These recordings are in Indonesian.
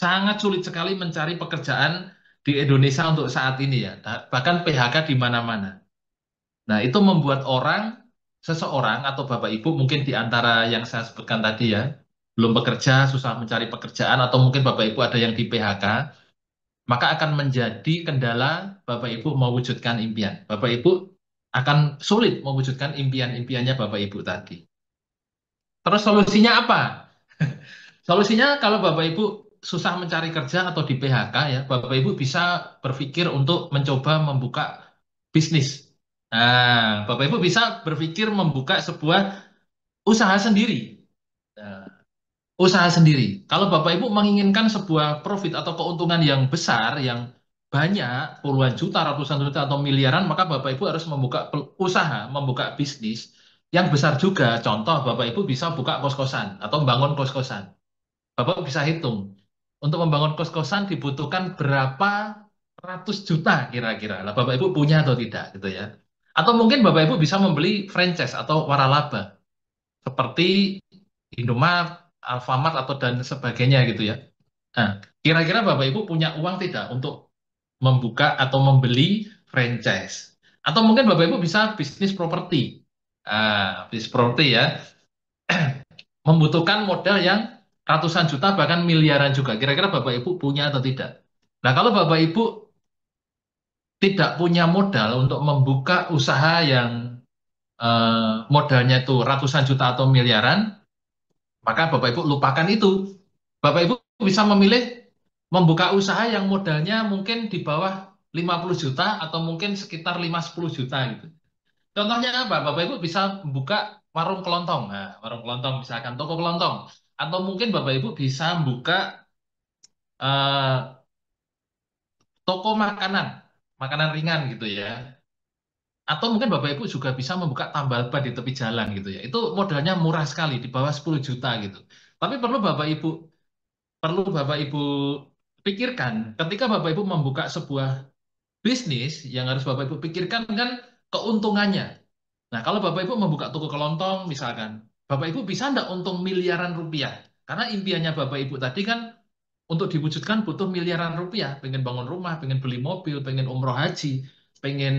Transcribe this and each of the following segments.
sangat sulit sekali mencari pekerjaan di Indonesia untuk saat ini ya. Bahkan PHK di mana-mana. Nah, itu membuat seseorang atau Bapak Ibu mungkin di antara yang saya sebutkan tadi ya, belum bekerja, susah mencari pekerjaan, atau mungkin Bapak Ibu ada yang di PHK, maka akan menjadi kendala Bapak Ibu mewujudkan impian. Bapak Ibu akan sulit mewujudkan impian-impiannya Bapak Ibu tadi. Terus solusinya apa? Solusinya kalau Bapak Ibu susah mencari kerja atau di PHK ya, Bapak Ibu bisa berpikir untuk mencoba membuka bisnis. Nah, Bapak Ibu bisa berpikir membuka sebuah usaha sendiri. Nah, usaha sendiri. Kalau Bapak Ibu menginginkan sebuah profit atau keuntungan yang besar, yang banyak, puluhan juta, ratusan juta, atau miliaran, maka Bapak Ibu harus membuka usaha, membuka bisnis yang besar juga. Contoh, Bapak Ibu bisa buka kos-kosan atau membangun kos-kosan. Bapak bisa hitung. Untuk membangun kos-kosan dibutuhkan berapa ratus juta kira-kira. Lah Bapak Ibu punya atau tidak gitu ya. Atau mungkin Bapak Ibu bisa membeli franchise atau waralaba seperti Indomaret, Alfamart atau dan sebagainya gitu ya. Nah, kira-kira Bapak Ibu punya uang tidak untuk membuka atau membeli franchise? Atau mungkin Bapak Ibu bisa bisnis properti. Bisnis properti ya membutuhkan modal yang ratusan juta bahkan miliaran juga. Kira-kira Bapak Ibu punya atau tidak? Nah, kalau Bapak Ibu tidak punya modal untuk membuka usaha yang modalnya itu ratusan juta atau miliaran, maka Bapak Ibu lupakan itu. Bapak Ibu bisa memilih membuka usaha yang modalnya mungkin di bawah 50 juta atau mungkin sekitar 5-10 juta gitu. Contohnya apa? Bapak Ibu bisa buka warung kelontong. Nah, warung kelontong misalkan toko kelontong. Atau mungkin Bapak Ibu bisa buka eh, toko makanan, makanan ringan gitu ya. Atau mungkin Bapak Ibu juga bisa membuka tambal ban di tepi jalan gitu ya. Itu modalnya murah sekali, di bawah 10 juta gitu. Tapi perlu Bapak Ibu pikirkan ketika Bapak Ibu membuka sebuah bisnis yang harus Bapak Ibu pikirkan kan keuntungannya. Nah, kalau Bapak Ibu membuka toko kelontong misalkan, Bapak Ibu bisa enggak untung miliaran rupiah? Karena impiannya Bapak Ibu tadi kan untuk diwujudkan butuh miliaran rupiah. Pengen bangun rumah, pengen beli mobil, pengen umroh haji, pengen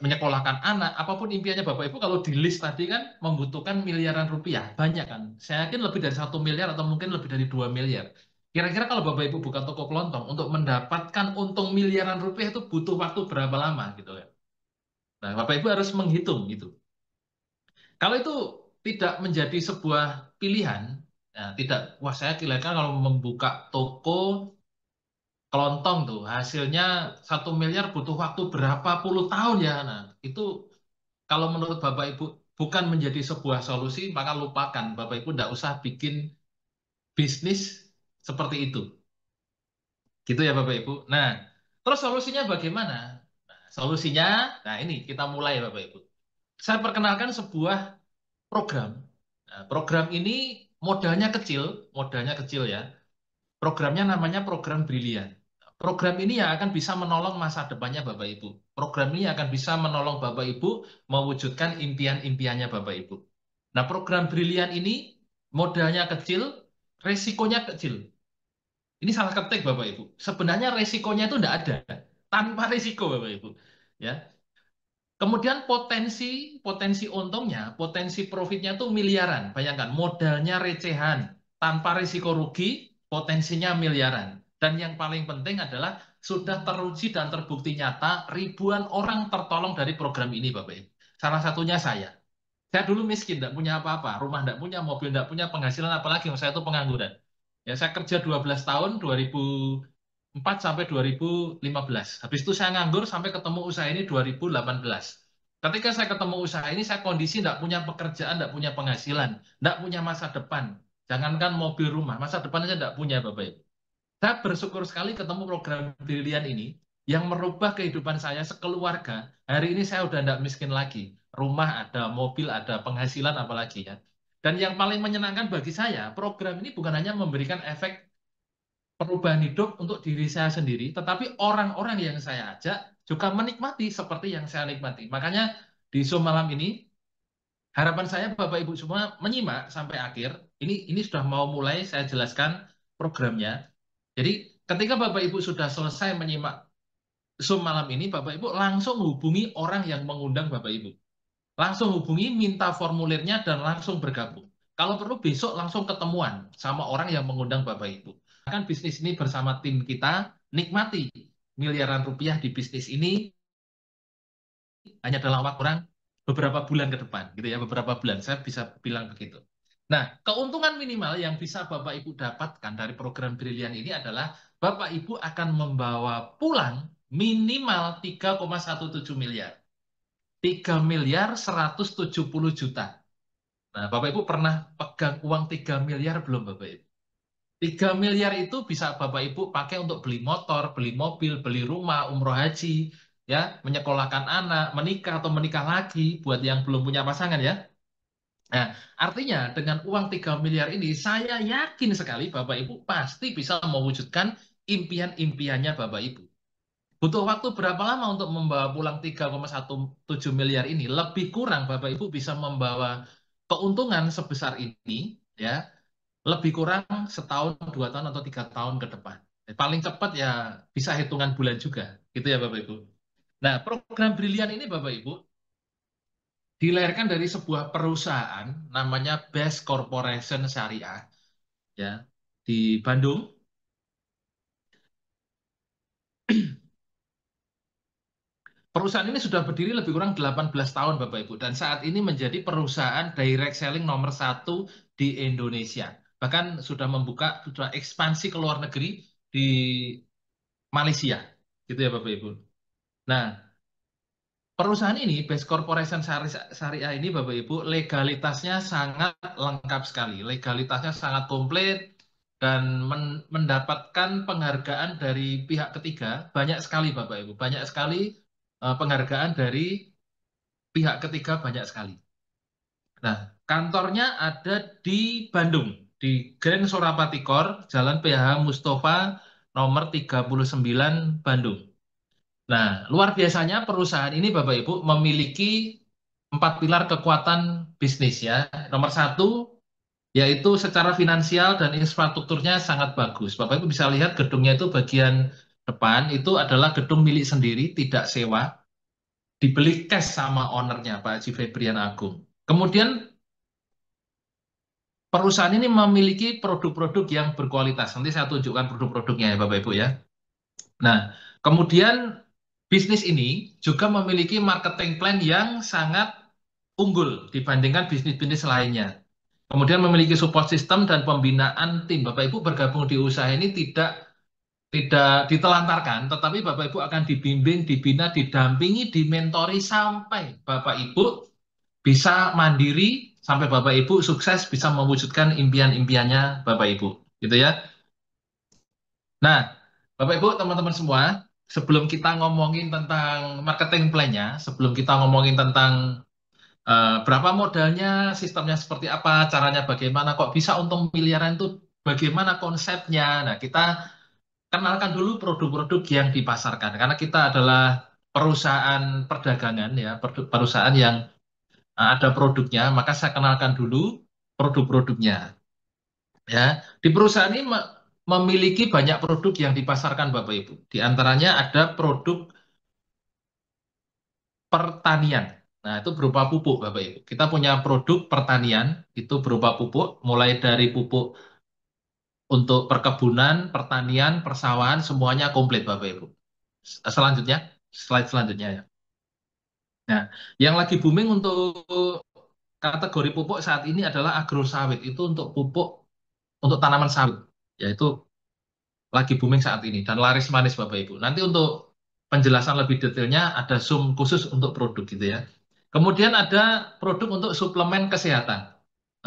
menyekolahkan anak, apapun impiannya Bapak Ibu kalau di list tadi kan membutuhkan miliaran rupiah. Banyak kan? Saya yakin lebih dari 1 miliar atau mungkin lebih dari 2 miliar. Kira-kira kalau Bapak Ibu buka toko kelontong untuk mendapatkan untung miliaran rupiah itu butuh waktu berapa lama gitu ya. Nah, Bapak Ibu harus menghitung gitu. Kalau itu tidak menjadi sebuah pilihan, nah, tidak, wah saya kira-kira kalau membuka toko kelontong tuh hasilnya 1 miliar butuh waktu berapa puluh tahun ya. Nah, itu kalau menurut Bapak Ibu bukan menjadi sebuah solusi, maka lupakan. Bapak Ibu tidak usah bikin bisnis seperti itu. Gitu ya Bapak Ibu. Nah, terus solusinya bagaimana? Nah, solusinya, nah ini kita mulai Bapak Ibu. Saya perkenalkan sebuah program. Nah, program ini modalnya kecil ya. Programnya namanya program Brilian. Program ini yang akan bisa menolong masa depannya Bapak Ibu. Program ini akan bisa menolong Bapak Ibu mewujudkan impian-impiannya Bapak Ibu. Nah, program Brilian ini modalnya kecil, resikonya kecil. Ini salah ketik Bapak Ibu. Sebenarnya resikonya itu tidak ada. Tanpa resiko Bapak Ibu. Ya. Kemudian potensi potensi untungnya, potensi profitnya tuh miliaran. Bayangkan modalnya recehan, tanpa risiko rugi, potensinya miliaran. Dan yang paling penting adalah sudah teruji dan terbukti nyata ribuan orang tertolong dari program ini, Bapak Ibu. Salah satunya saya. Saya dulu miskin, tidak punya apa-apa, rumah tidak punya, mobil tidak punya, penghasilan apalagi, saya itu pengangguran. Ya, saya kerja 12 tahun, 2004 sampai 2015. Habis itu saya nganggur sampai ketemu usaha ini 2018. Ketika saya ketemu usaha ini, saya kondisi tidak punya pekerjaan, tidak punya penghasilan, tidak punya masa depan. Jangankan mobil rumah, masa depan aja tidak punya, Bapak Ibu. Saya bersyukur sekali ketemu program Brilian ini yang merubah kehidupan saya sekeluarga. Hari ini saya udah tidak miskin lagi. Rumah ada, mobil ada, penghasilan apalagi ya. Dan yang paling menyenangkan bagi saya, program ini bukan hanya memberikan efek perubahan hidup untuk diri saya sendiri, tetapi orang-orang yang saya ajak juga menikmati seperti yang saya nikmati. Makanya di Zoom malam ini, harapan saya Bapak Ibu semua menyimak sampai akhir. Ini sudah mau mulai saya jelaskan programnya. Jadi ketika Bapak Ibu sudah selesai menyimak Zoom malam ini, Bapak Ibu langsung hubungi orang yang mengundang Bapak Ibu. Langsung hubungi, minta formulirnya, dan langsung bergabung. Kalau perlu besok langsung ketemuan sama orang yang mengundang Bapak Ibu. Kan bisnis ini bersama tim kita, nikmati miliaran rupiah di bisnis ini hanya dalam waktu kurang beberapa bulan ke depan, gitu ya, beberapa bulan. Saya bisa bilang begitu. Nah, keuntungan minimal yang bisa Bapak Ibu dapatkan dari program Brilian ini adalah Bapak Ibu akan membawa pulang minimal 3,17 miliar. 3 miliar 170 juta. Nah, Bapak Ibu pernah pegang uang 3 miliar belum, Bapak Ibu? 3 miliar itu bisa Bapak Ibu pakai untuk beli motor, beli mobil, beli rumah, umroh haji, ya, menyekolahkan anak, menikah atau menikah lagi buat yang belum punya pasangan ya. Nah, artinya dengan uang 3 miliar ini saya yakin sekali Bapak Ibu pasti bisa mewujudkan impian-impiannya Bapak Ibu. Butuh waktu berapa lama untuk membawa pulang 3,17 miliar ini? Lebih kurang Bapak Ibu bisa membawa keuntungan sebesar ini ya, lebih kurang setahun, 2 tahun atau 3 tahun ke depan. Paling cepat ya bisa hitungan bulan juga, gitu ya Bapak Ibu. Nah, program Brilian ini Bapak Ibu dilahirkan dari sebuah perusahaan namanya Best Corporation Syariah ya di Bandung. Perusahaan ini sudah berdiri lebih kurang 18 tahun Bapak Ibu dan saat ini menjadi perusahaan direct selling nomor satu di Indonesia. Bahkan sudah ekspansi ke luar negeri di Malaysia, gitu ya Bapak Ibu. Nah, perusahaan ini, Best Corporation Syariah ini, Bapak Ibu, legalitasnya sangat lengkap sekali. Legalitasnya sangat komplit dan mendapatkan penghargaan dari pihak ketiga banyak sekali, Bapak Ibu. Banyak sekali penghargaan dari pihak ketiga banyak sekali. Nah, kantornya ada di Bandung, di Grand Surapati Core, Jalan PH Mustafa nomor 39 Bandung. Nah, luar biasanya perusahaan ini Bapak Ibu memiliki 4 pilar kekuatan bisnis ya. Nomor satu yaitu secara finansial dan infrastrukturnya sangat bagus. Bapak Ibu bisa lihat gedungnya itu bagian depan itu adalah gedung milik sendiri, tidak sewa, dibeli cash sama ownernya Pak Haji Febrian Agung. Kemudian perusahaan ini memiliki produk-produk yang berkualitas. Nanti saya tunjukkan produk-produknya ya Bapak Ibu ya. Nah, kemudian bisnis ini juga memiliki marketing plan yang sangat unggul dibandingkan bisnis-bisnis lainnya. Kemudian memiliki support system dan pembinaan tim. Bapak Ibu bergabung di usaha ini tidak ditelantarkan, tetapi Bapak Ibu akan dibimbing, dibina, didampingi, dimentori sampai Bapak Ibu bisa mandiri, sampai Bapak Ibu sukses bisa mewujudkan impian-impiannya Bapak Ibu. Gitu ya. Nah, Bapak Ibu, teman-teman semua, sebelum kita ngomongin tentang marketing plan-nya, sebelum kita ngomongin tentang berapa modalnya, sistemnya seperti apa, caranya bagaimana, kok bisa untung miliaran itu, bagaimana konsepnya. Nah, kita kenalkan dulu produk-produk yang dipasarkan, karena kita adalah perusahaan perdagangan, ya, perusahaan yang ada produknya, maka saya kenalkan dulu produk-produknya. Ya, di perusahaan ini memiliki banyak produk yang dipasarkan Bapak Ibu. Di antaranya ada produk pertanian. Nah, itu berupa pupuk Bapak Ibu. Kita punya produk pertanian itu berupa pupuk, mulai dari pupuk untuk perkebunan, pertanian, persawahan, semuanya komplit Bapak Ibu. Selanjutnya, slide selanjutnya ya. Nah, yang lagi booming untuk kategori pupuk saat ini adalah agrosawit. Itu untuk pupuk untuk tanaman sawit, yaitu lagi booming saat ini dan laris manis Bapak Ibu. Nanti untuk penjelasan lebih detailnya ada Zoom khusus untuk produk gitu ya. Kemudian ada produk untuk suplemen kesehatan.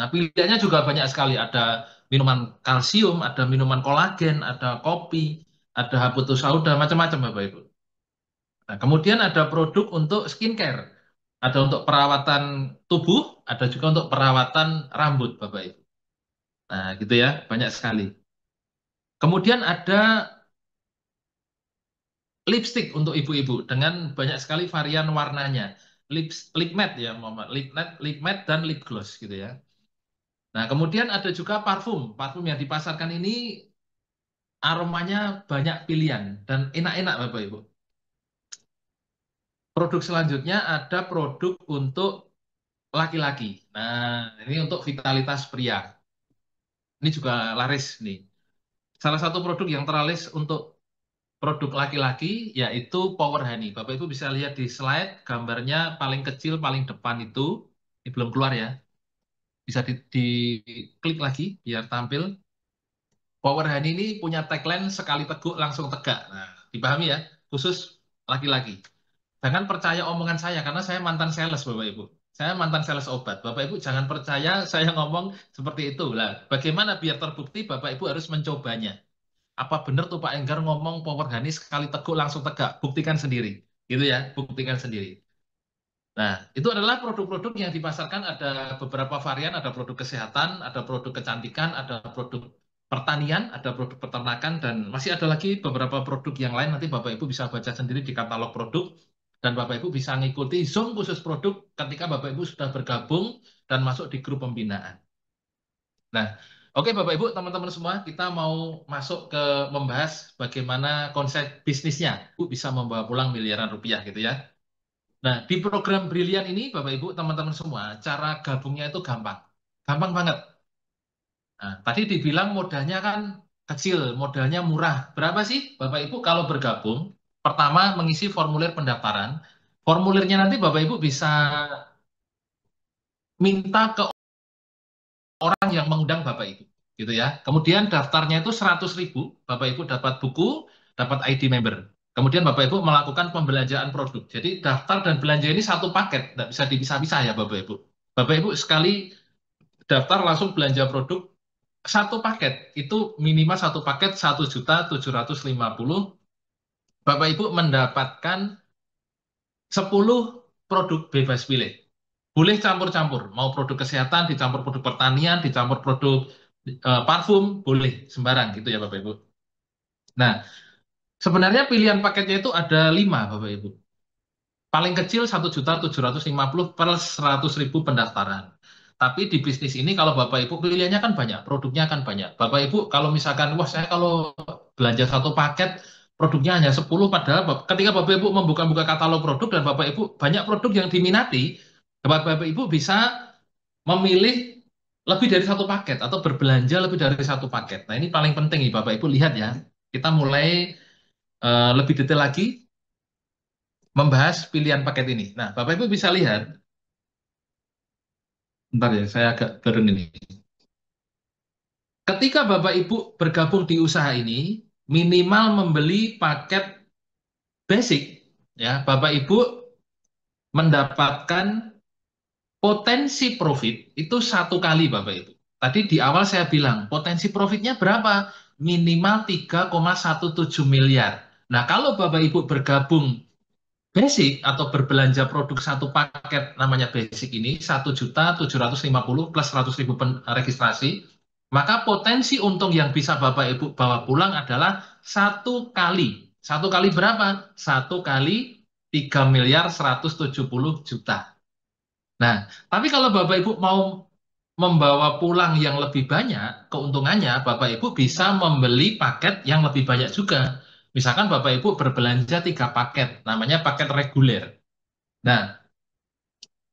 Nah, pilihannya juga banyak sekali. Ada minuman kalsium, ada minuman kolagen, ada kopi, ada habatus sauda, macam-macam Bapak Ibu. Nah, kemudian ada produk untuk skincare. Ada untuk perawatan tubuh, ada juga untuk perawatan rambut Bapak Ibu. Nah, gitu ya, banyak sekali. Kemudian ada lipstick untuk ibu-ibu dengan banyak sekali varian warnanya. Lip matte ya, Muhammad. Lip matte dan lip gloss gitu ya. Nah, kemudian ada juga parfum. Parfum yang dipasarkan ini aromanya banyak pilihan dan enak-enak Bapak Ibu. Produk selanjutnya ada produk untuk laki-laki. Nah, ini untuk vitalitas pria. Ini juga laris nih. Salah satu produk yang terlaris untuk produk laki-laki yaitu Power Honey. Bapak Ibu bisa lihat di slide gambarnya paling kecil paling depan itu. Ini belum keluar ya. Bisa diklik lagi biar tampil. Power Honey ini punya tagline sekali teguk langsung tegak. Nah, dipahami ya, khusus laki-laki. Jangan percaya omongan saya karena saya mantan sales Bapak Ibu. Saya mantan sales obat. Bapak Ibu jangan percaya saya ngomong seperti itu. Lah, bagaimana biar terbukti Bapak Ibu harus mencobanya. Apa benar tuh Pak Enggar ngomong Power Honey sekali teguk langsung tegak? Buktikan sendiri. Gitu ya, buktikan sendiri. Nah, itu adalah produk-produk yang dipasarkan ada beberapa varian, ada produk kesehatan, ada produk kecantikan, ada produk pertanian, ada produk peternakan, dan masih ada lagi beberapa produk yang lain. Nanti Bapak Ibu bisa baca sendiri di katalog produk, dan Bapak Ibu bisa ngikuti Zoom khusus produk ketika Bapak Ibu sudah bergabung dan masuk di grup pembinaan. Nah, oke Bapak Ibu, teman-teman semua, kita mau masuk ke membahas bagaimana konsep bisnisnya. Bu bisa membawa pulang miliaran rupiah gitu ya. Nah, di program Brilian ini, Bapak Ibu, teman-teman semua, cara gabungnya itu gampang. Gampang banget. Nah, tadi dibilang modalnya kan kecil, modalnya murah. Berapa sih, Bapak Ibu, kalau bergabung? Pertama, mengisi formulir pendaftaran. Formulirnya nanti Bapak Ibu bisa minta ke orang yang mengundang Bapak Ibu. Gitu ya. Kemudian daftarnya itu 100.000, Bapak Ibu dapat buku, dapat ID member. Kemudian Bapak Ibu melakukan pembelanjaan produk. Jadi daftar dan belanja ini satu paket, tidak bisa dipisah-pisah ya Bapak Ibu. Bapak Ibu sekali daftar langsung belanja produk satu paket itu minimal satu paket 1.750.000. Bapak Ibu mendapatkan 10 produk bebas pilih. Boleh campur-campur, mau produk kesehatan dicampur produk pertanian, dicampur produk parfum, boleh sembarang gitu ya Bapak Ibu. Nah, sebenarnya pilihan paketnya itu ada 5 Bapak Ibu. Paling kecil 1.750.000 per 100.000 pendaftaran. Tapi di bisnis ini kalau Bapak Ibu pilihannya kan banyak, produknya kan banyak. Bapak Ibu kalau misalkan, wah saya kalau belanja satu paket produknya hanya 10, padahal ketika Bapak Ibu membuka-buka katalog produk dan Bapak Ibu banyak produk yang diminati, Bapak Ibu bisa memilih lebih dari satu paket atau berbelanja lebih dari satu paket. Nah ini paling penting nih Bapak Ibu lihat ya. Kita mulai lebih detail lagi membahas pilihan paket ini. Nah, Bapak Ibu bisa lihat, bentar ya, saya agak turun ini. Ketika Bapak Ibu bergabung di usaha ini, minimal membeli paket basic, ya, Bapak Ibu mendapatkan potensi profit itu satu kali, Bapak Ibu. Tadi di awal saya bilang, potensi profitnya berapa? Minimal 3,17 miliar. Nah, kalau Bapak Ibu bergabung basic atau berbelanja produk satu paket namanya basic ini 1.750.000 plus 100.000 registrasi, maka potensi untung yang bisa Bapak Ibu bawa pulang adalah satu kali. Satu kali berapa? Satu kali 3.170.000.000. Nah, tapi kalau Bapak Ibu mau membawa pulang yang lebih banyak, keuntungannya Bapak Ibu bisa membeli paket yang lebih banyak juga. Misalkan Bapak Ibu berbelanja 3 paket, namanya paket reguler. Nah,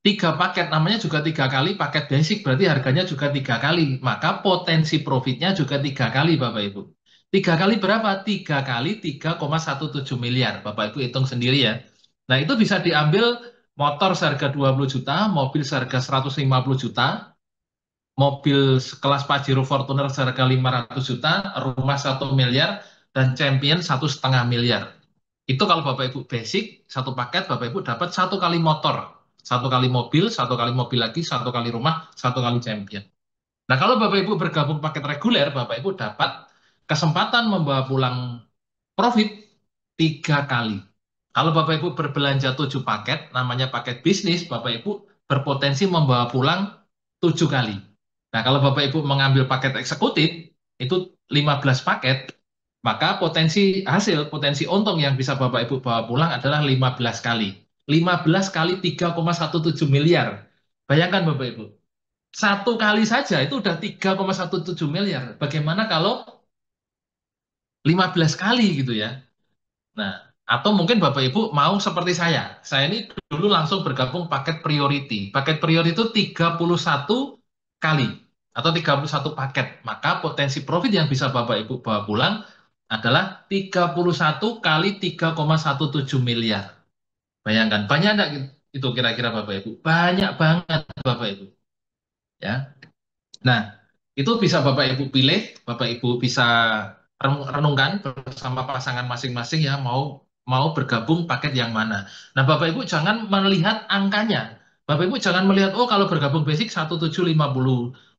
3 paket namanya juga 3 kali paket basic, berarti harganya juga 3 kali. Maka potensi profitnya juga 3 kali, Bapak Ibu. 3 kali berapa? 3 kali 3,17 miliar. Bapak Ibu hitung sendiri ya. Nah, itu bisa diambil motor seharga 20 juta, mobil seharga 150 juta, mobil sekelas Pajero Fortuner seharga 500 juta, rumah 1 miliar, dan champion 1,5 miliar. Itu kalau Bapak Ibu basic, satu paket Bapak Ibu dapat satu kali motor, satu kali mobil, satu kali mobil lagi, satu kali rumah, satu kali champion. Nah kalau Bapak Ibu bergabung paket reguler, Bapak Ibu dapat kesempatan membawa pulang profit 3 kali. Kalau Bapak Ibu berbelanja 7 paket, namanya paket bisnis, Bapak Ibu berpotensi membawa pulang 7 kali. Nah, kalau Bapak Ibu mengambil paket eksekutif, itu 15 paket, maka potensi untung yang bisa Bapak Ibu bawa pulang adalah 15 kali. 15 kali 3,17 miliar. Bayangkan Bapak Ibu, satu kali saja itu udah 3,17 miliar. Bagaimana kalau 15 kali gitu ya. Nah, atau mungkin Bapak Ibu mau seperti saya. Saya ini dulu langsung bergabung paket priority. Paket priority itu 31 kali atau 31 paket. Maka potensi profit yang bisa Bapak Ibu bawa pulang adalah 31 kali 3,17 miliar. Bayangkan, banyak enggak itu kira-kira Bapak Ibu? Banyak banget Bapak Ibu. Ya. Nah, itu bisa Bapak Ibu pilih, Bapak Ibu bisa renungkan bersama pasangan masing-masing ya mau mau bergabung paket yang mana. Nah, Bapak Ibu jangan melihat angkanya. Bapak Ibu jangan melihat oh kalau bergabung basic 1750.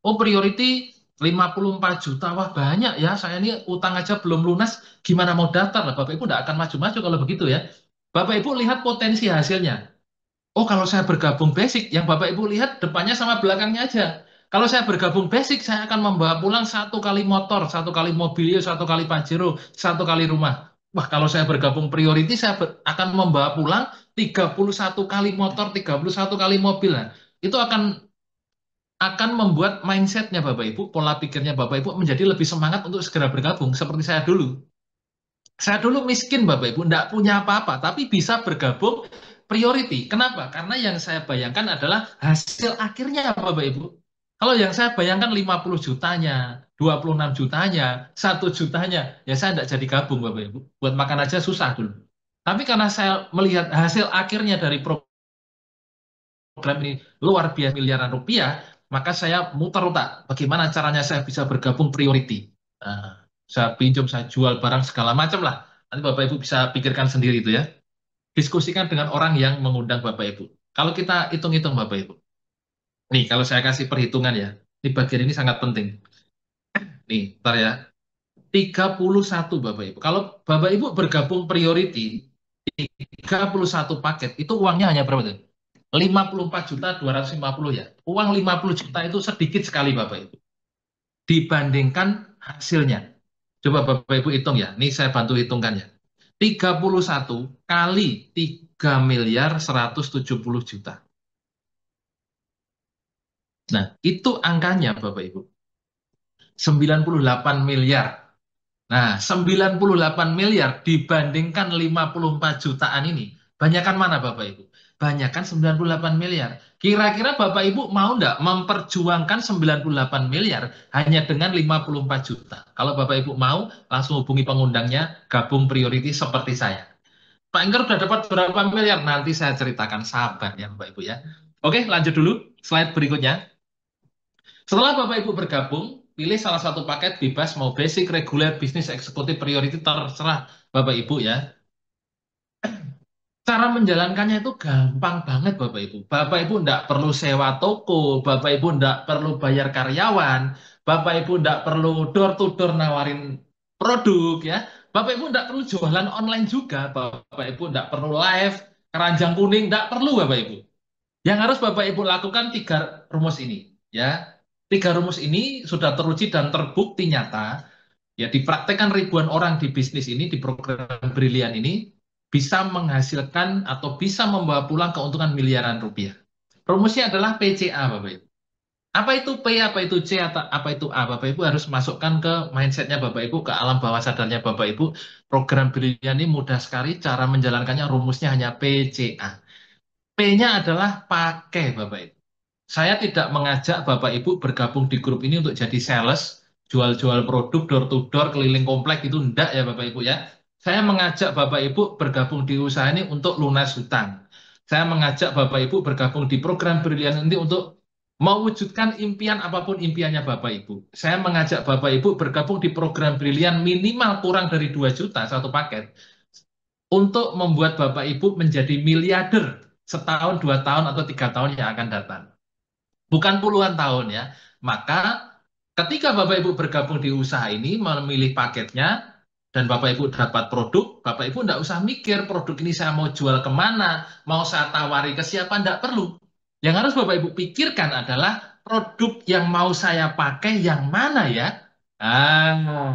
Oh, priority 54 juta. Wah, banyak ya. Saya ini utang aja belum lunas, gimana mau daftar lah. Bapak Ibu tidak akan maju-maju kalau begitu ya. Bapak Ibu lihat potensi hasilnya. Oh, kalau saya bergabung basic, yang Bapak Ibu lihat depannya sama belakangnya aja. Kalau saya bergabung basic, saya akan membawa pulang 1 kali motor, 1 kali mobilio, 1 kali Pajero, 1 kali rumah. Wah, kalau saya bergabung priority, saya akan membawa pulang 31 kali motor, 31 kali mobil. Nah, itu akan membuat mindsetnya Bapak Ibu, pola pikirnya Bapak Ibu menjadi lebih semangat untuk segera bergabung, seperti saya dulu. Saya dulu miskin Bapak Ibu, enggak punya apa-apa, tapi bisa bergabung priority. Kenapa? Karena yang saya bayangkan adalah hasil akhirnya Bapak Ibu. Kalau yang saya bayangkan 50 jutanya, 26 jutanya, 1 jutanya, ya saya enggak jadi gabung Bapak Ibu. Buat makan aja susah dulu. Tapi karena saya melihat hasil akhirnya dari program ini luar biasa miliaran rupiah, maka saya muter otak. Bagaimana caranya saya bisa bergabung priority. Nah, saya pinjam, saya jual barang segala macam lah. Nanti Bapak Ibu bisa pikirkan sendiri itu ya. Diskusikan dengan orang yang mengundang Bapak Ibu. Kalau kita hitung-hitung Bapak Ibu. Nih, kalau saya kasih perhitungan ya. Ini bagian ini sangat penting. Nih, ntar ya. 31 Bapak Ibu. Kalau Bapak Ibu bergabung priority, 31 paket, itu uangnya hanya berapa tuh? 54 juta 250 ya. Uang 50 juta itu sedikit sekali Bapak Ibu. Dibandingkan hasilnya. Coba Bapak Ibu hitung ya. Ini saya bantu hitungkan ya. 31 kali 3 miliar 170 juta. Nah, itu angkanya Bapak Ibu. 98 miliar. Nah, 98 miliar dibandingkan 54 jutaan ini. Banyakan mana Bapak Ibu? Banyakan 98 miliar. Kira-kira Bapak Ibu mau nggak memperjuangkan 98 miliar hanya dengan 54 juta? Kalau Bapak Ibu mau, langsung hubungi pengundangnya, gabung priority seperti saya. Pak Enggar udah dapat berapa miliar? Nanti saya ceritakan, sabar ya Bapak Ibu ya. Oke, lanjut dulu. Slide berikutnya. Setelah Bapak Ibu bergabung, pilih salah satu paket bebas, mau basic, reguler, bisnis, eksekutif, priority, terserah Bapak Ibu ya. Cara menjalankannya itu gampang banget Bapak Ibu. Bapak Ibu enggak perlu sewa toko, Bapak Ibu enggak perlu bayar karyawan, Bapak Ibu enggak perlu door to door nawarin produk ya. Bapak Ibu enggak perlu jualan online juga, Bapak Ibu enggak perlu live, keranjang kuning, enggak perlu Bapak Ibu. Yang harus Bapak Ibu lakukan 3 rumus ini, ya. 3 rumus ini sudah teruji dan terbukti nyata, ya dipraktekkan ribuan orang di bisnis ini, di program Brilian ini, bisa menghasilkan atau bisa membawa pulang keuntungan miliaran rupiah. Rumusnya adalah PCA, Bapak Ibu. Apa itu P, apa itu C, atau apa itu A? Bapak Ibu harus masukkan ke mindsetnya Bapak Ibu, ke alam bawah sadarnya Bapak Ibu. Program Brilian ini mudah sekali, cara menjalankannya rumusnya hanya PCA. P-nya adalah pakai Bapak Ibu. Saya tidak mengajak Bapak Ibu bergabung di grup ini untuk jadi sales, jual-jual produk door to door keliling komplek itu enggak ya Bapak Ibu ya. Saya mengajak Bapak Ibu bergabung di usaha ini untuk lunas hutang. Saya mengajak Bapak Ibu bergabung di program Brilian ini untuk mewujudkan impian apapun impiannya Bapak Ibu. Saya mengajak Bapak Ibu bergabung di program Brilian minimal kurang dari 2 juta satu paket untuk membuat Bapak Ibu menjadi miliarder setahun, 2 tahun, atau 3 tahun yang akan datang. Bukan puluhan tahun ya. Maka ketika Bapak Ibu bergabung di usaha ini, memilih paketnya, dan Bapak Ibu dapat produk, Bapak Ibu tidak usah mikir produk ini saya mau jual kemana, mau saya tawari ke siapa, tidak perlu. Yang harus Bapak Ibu pikirkan adalah produk yang mau saya pakai yang mana ya.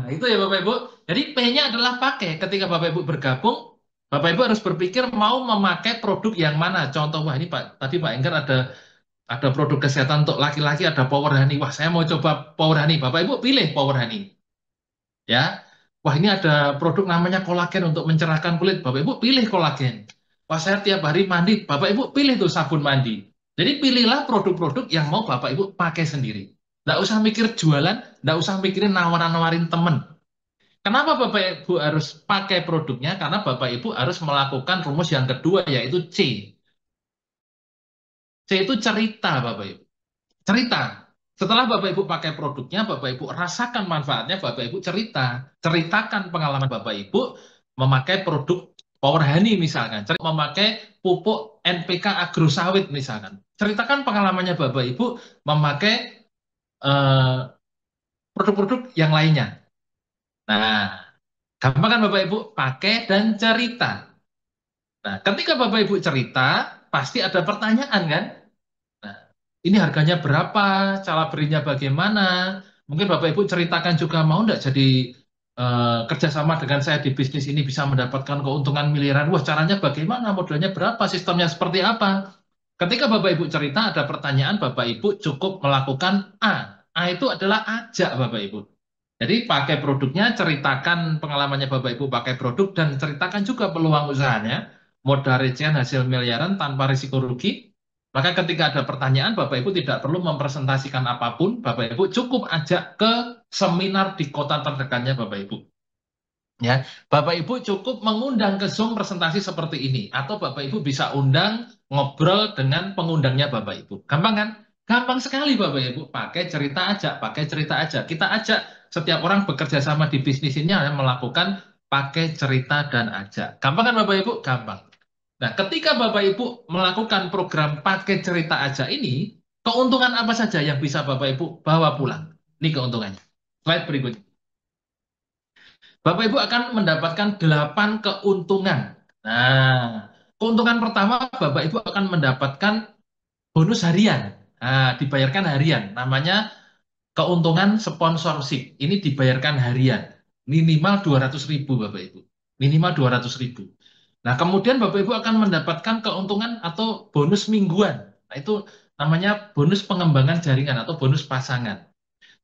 Itu ya Bapak Ibu. Jadi P-nya adalah pakai. Ketika Bapak Ibu bergabung, Bapak Ibu harus berpikir mau memakai produk yang mana. Contoh, wah ini Pak, tadi Pak Enggar ada produk kesehatan untuk laki-laki, ada Power Honey. Wah, saya mau coba Power Honey. Bapak Ibu pilih Power Honey. Ya. Wah, ini ada produk namanya kolagen untuk mencerahkan kulit. Bapak Ibu pilih kolagen. Wah, saya tiap hari mandi. Bapak Ibu pilih tuh sabun mandi. Jadi pilihlah produk-produk yang mau Bapak Ibu pakai sendiri. Nggak usah mikir jualan, nggak usah mikirin nawarin temen. Kenapa Bapak Ibu harus pakai produknya? Karena Bapak Ibu harus melakukan rumus yang kedua, yaitu C. C itu cerita, Bapak Ibu. Cerita. Setelah Bapak Ibu pakai produknya, Bapak Ibu rasakan manfaatnya, Bapak Ibu cerita. Ceritakan pengalaman Bapak Ibu memakai produk Power Honey misalkan, memakai pupuk NPK agrosawit misalkan. Ceritakan pengalamannya Bapak Ibu memakai eh, produk-produk yang lainnya. Nah, gampang kan Bapak Ibu? Pakai dan cerita. Nah, ketika Bapak Ibu cerita, pasti ada pertanyaan kan? Nah, ini harganya berapa? Cara berinya bagaimana? Mungkin Bapak Ibu ceritakan juga mau nggak jadi kerjasama dengan saya di bisnis ini bisa mendapatkan keuntungan miliaran. Wah, caranya bagaimana? Modalnya berapa? Sistemnya seperti apa? Ketika Bapak Ibu cerita, ada pertanyaan, Bapak Ibu cukup melakukan A. A itu adalah ajak Bapak Ibu. Jadi pakai produknya, ceritakan pengalamannya Bapak Ibu pakai produk, dan ceritakan juga peluang usahanya, modal recehan hasil miliaran tanpa risiko rugi. Maka ketika ada pertanyaan, Bapak Ibu tidak perlu mempresentasikan apapun, Bapak Ibu cukup ajak ke seminar di kota terdekatnya Bapak Ibu. Ya, Bapak Ibu cukup mengundang ke Zoom presentasi seperti ini, atau Bapak Ibu bisa undang ngobrol dengan pengundangnya Bapak Ibu. Gampang kan? Gampang sekali Bapak Ibu. Pakai cerita aja, pakai cerita aja. Kita ajak setiap orang bekerja sama di bisnis ini hanya melakukan pakai cerita dan ajak. Gampang kan Bapak Ibu? Gampang. Nah, ketika Bapak Ibu melakukan program pakai cerita aja ini, keuntungan apa saja yang bisa Bapak Ibu bawa pulang? Ini keuntungannya. Slide berikutnya. Bapak Ibu akan mendapatkan 8 keuntungan. Nah, keuntungan pertama Bapak Ibu akan mendapatkan bonus harian. Nah, dibayarkan harian. Namanya keuntungan sponsorship. Ini dibayarkan harian. Minimal 200.000 Bapak Ibu. Minimal 200.000. Nah, kemudian Bapak Ibu akan mendapatkan keuntungan atau bonus mingguan. Nah, itu namanya bonus pengembangan jaringan atau bonus pasangan.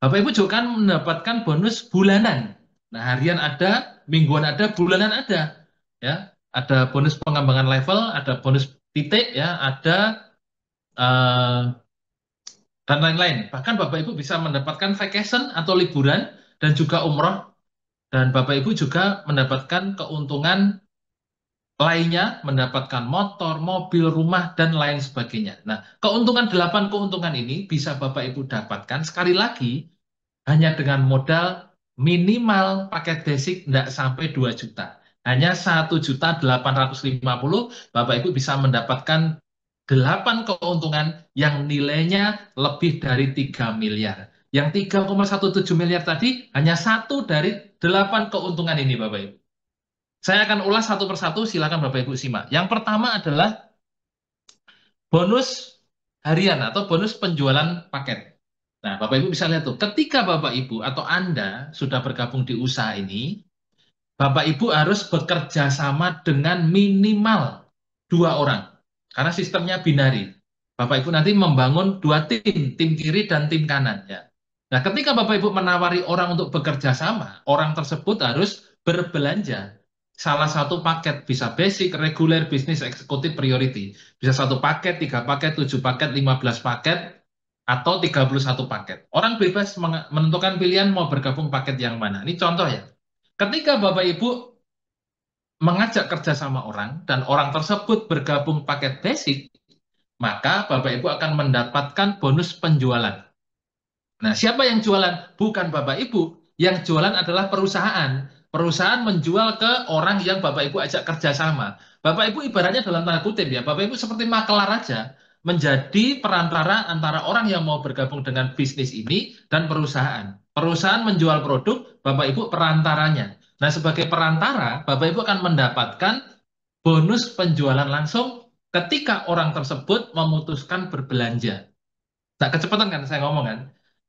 Bapak Ibu juga kan mendapatkan bonus bulanan. Nah, harian ada, mingguan ada, bulanan ada. Ya, ada bonus pengembangan level, ada bonus titik, ya, ada eh, dan lain-lain. Bahkan Bapak Ibu bisa mendapatkan vacation atau liburan dan juga umroh. Dan Bapak Ibu juga mendapatkan keuntungan lainnya, mendapatkan motor, mobil, rumah, dan lain sebagainya. Nah, keuntungan 8 keuntungan ini bisa Bapak Ibu dapatkan sekali lagi hanya dengan modal minimal paket basic tidak sampai 2 juta. Hanya 1.850.000 Bapak Ibu bisa mendapatkan 8 keuntungan yang nilainya lebih dari 3 miliar. Yang 3,17 miliar tadi hanya satu dari 8 keuntungan ini Bapak Ibu. Saya akan ulas satu persatu, silakan Bapak Ibu simak. Yang pertama adalah bonus harian atau bonus penjualan paket. Nah, Bapak Ibu bisa lihat tuh, ketika Bapak Ibu atau Anda sudah bergabung di usaha ini, Bapak Ibu harus bekerja sama dengan minimal 2 orang. Karena sistemnya binari. Bapak Ibu nanti membangun 2 tim, tim kiri dan tim kanan. Ya. Nah, ketika Bapak Ibu menawari orang untuk bekerja sama, orang tersebut harus berbelanja. Salah satu paket bisa basic, reguler, bisnis, eksekutif, priority. Bisa 1 paket, 3 paket, 7 paket, 15 paket, atau 31 paket. Orang bebas menentukan pilihan mau bergabung paket yang mana. Ini contoh ya. Ketika Bapak Ibu mengajak kerja sama orang dan orang tersebut bergabung paket basic, maka Bapak Ibu akan mendapatkan bonus penjualan. Nah, siapa yang jualan? Bukan Bapak Ibu. Yang jualan adalah perusahaan. Perusahaan menjual ke orang yang Bapak Ibu ajak kerjasama. Bapak Ibu ibaratnya dalam tanda kutip ya, Bapak Ibu seperti makelar aja, menjadi perantara antara orang yang mau bergabung dengan bisnis ini dan perusahaan. Perusahaan menjual produk, Bapak Ibu perantaranya. Nah, sebagai perantara, Bapak Ibu akan mendapatkan bonus penjualan langsung ketika orang tersebut memutuskan berbelanja. Nah, kecepatan kan saya ngomong kan.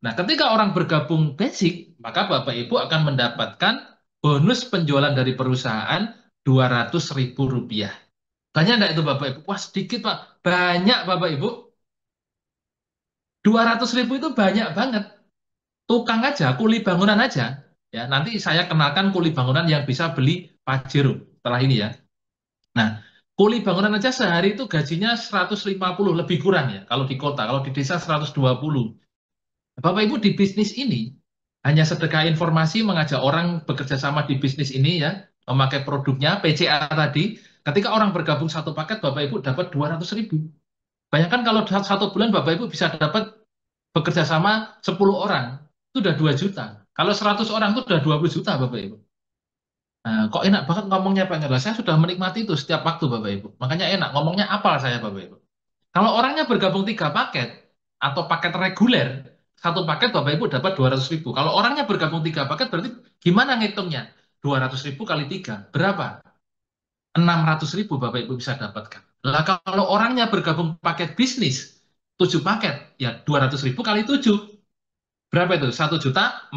Nah, ketika orang bergabung basic, maka Bapak Ibu akan mendapatkan bonus penjualan dari perusahaan 200.000 rupiah. Banyak nggak itu Bapak Ibu? Wah, sedikit Pak. Banyak Bapak Ibu. 200.000 itu banyak banget. Tukang aja, kuli bangunan aja. Ya, nanti saya kenalkan kuli bangunan yang bisa beli Pajero setelah ini ya. Nah, kuli bangunan aja sehari itu gajinya 150 lebih kurang ya kalau di kota, kalau di desa 120. Bapak Ibu di bisnis ini hanya sedekah informasi mengajak orang bekerja sama di bisnis ini ya, memakai produknya PCA tadi. Ketika orang bergabung satu paket, Bapak Ibu dapat 200.000. Bayangkan kalau satu bulan Bapak Ibu bisa dapat bekerja sama 10 orang, itu udah 2 juta. Kalau 100 orang itu udah 20 juta Bapak Ibu. Nah, kok enak banget ngomongnya Pak Ngerla. Saya sudah menikmati itu setiap waktu Bapak Ibu. Makanya enak ngomongnya apal saya Bapak Ibu. Kalau orangnya bergabung 3 paket atau paket reguler, satu paket Bapak Ibu dapat 200.000. Kalau orangnya bergabung 3 paket berarti gimana ngitungnya? 200.000 kali 3 berapa? 600.000 Bapak Ibu bisa dapatkan. Lah kalau orangnya bergabung paket bisnis, 7 paket, ya 200.000 kali 7. Berapa itu? 1.400.000.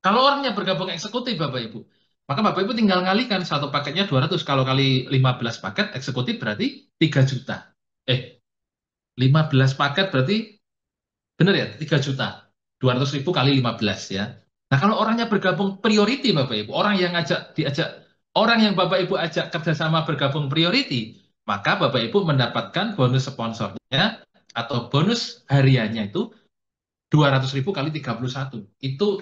Kalau orangnya bergabung eksekutif Bapak Ibu, maka Bapak Ibu tinggal ngalikan satu paketnya 200. Kalau kali 15 paket eksekutif berarti 3 juta. 15 paket berarti benar ya 3 juta. 200.000 kali 15 ya. Nah, kalau orangnya bergabung priority Bapak Ibu, orang yang diajak orang yang Bapak Ibu ajak kerjasama bergabung priority, maka Bapak Ibu mendapatkan bonus sponsornya atau bonus hariannya itu 200.000 kali 31. Itu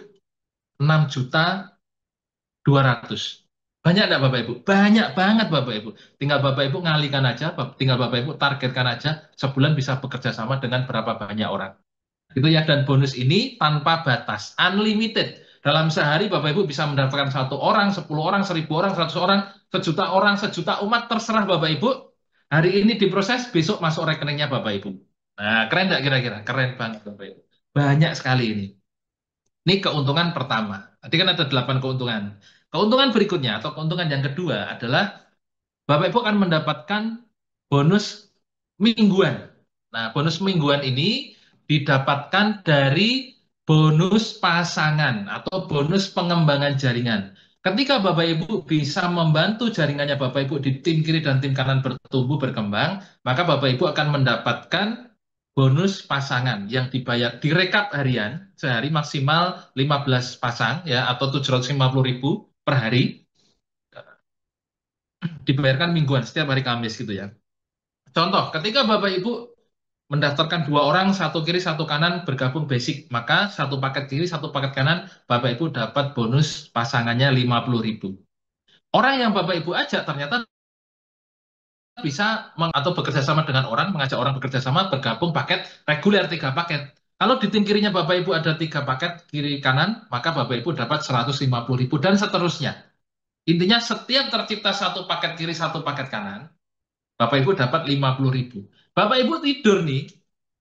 6.200.000. Banyak enggak Bapak Ibu? Banyak banget Bapak Ibu. Tinggal Bapak Ibu ngalikan aja, tinggal Bapak Ibu targetkan aja sebulan bisa bekerja sama dengan berapa banyak orang. Gitu ya, dan bonus ini tanpa batas, unlimited. Dalam sehari Bapak Ibu bisa mendapatkan 1 orang, 10 orang, 1.000 orang, 100 orang, sejuta umat, terserah Bapak Ibu. Hari ini diproses, besok masuk rekeningnya Bapak Ibu. Nah, keren nggak kira-kira? Keren banget Bapak Ibu. Banyak sekali ini. Ini keuntungan pertama. Tadi kan ada 8 keuntungan. Keuntungan berikutnya atau keuntungan yang kedua adalah Bapak Ibu akan mendapatkan bonus mingguan. Nah, bonus mingguan ini didapatkan dari bonus pasangan atau bonus pengembangan jaringan. Ketika Bapak Ibu bisa membantu jaringannya Bapak Ibu di tim kiri dan tim kanan bertumbuh berkembang, maka Bapak Ibu akan mendapatkan bonus pasangan yang dibayar direkap harian, sehari maksimal 15 pasang ya atau 750.000 per hari, dibayarkan mingguan setiap hari Kamis gitu ya. Contoh, ketika Bapak Ibu mendaftarkan 2 orang, satu kiri, satu kanan, bergabung basic, maka satu paket kiri, satu paket kanan, Bapak Ibu dapat bonus pasangannya 50.000. Orang yang Bapak Ibu ajak ternyata bisa atau bekerja sama dengan orang, mengajak orang bekerja sama, bergabung paket reguler 3 paket. Kalau di tim kirinya Bapak Ibu ada 3 paket kiri kanan, maka Bapak Ibu dapat 150.000 dan seterusnya. Intinya setiap tercipta satu paket kiri, satu paket kanan, Bapak Ibu dapat 50.000. Bapak Ibu tidur nih,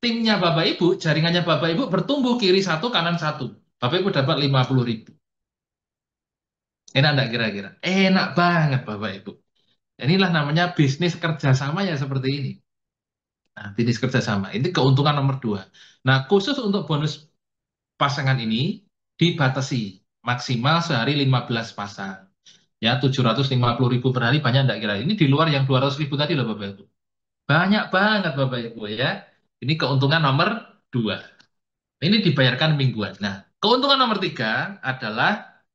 timnya Bapak Ibu, jaringannya Bapak Ibu bertumbuh kiri satu, kanan satu. Bapak Ibu dapat 50.000. Enak enggak kira-kira? Enak banget Bapak Ibu. Inilah namanya bisnis kerjasama ya seperti ini. Nah, bisnis kerjasama. Ini keuntungan nomor 2. Nah, khusus untuk bonus pasangan ini dibatasi. Maksimal sehari 15 pasang. Ya, 750.000 per hari banyak enggak kira? Ini di luar yang 200.000 tadi loh Bapak Ibu. Banyak banget Bapak Ibu ya. Ini keuntungan nomor 2. Ini dibayarkan mingguan. Nah, keuntungan nomor 3 adalah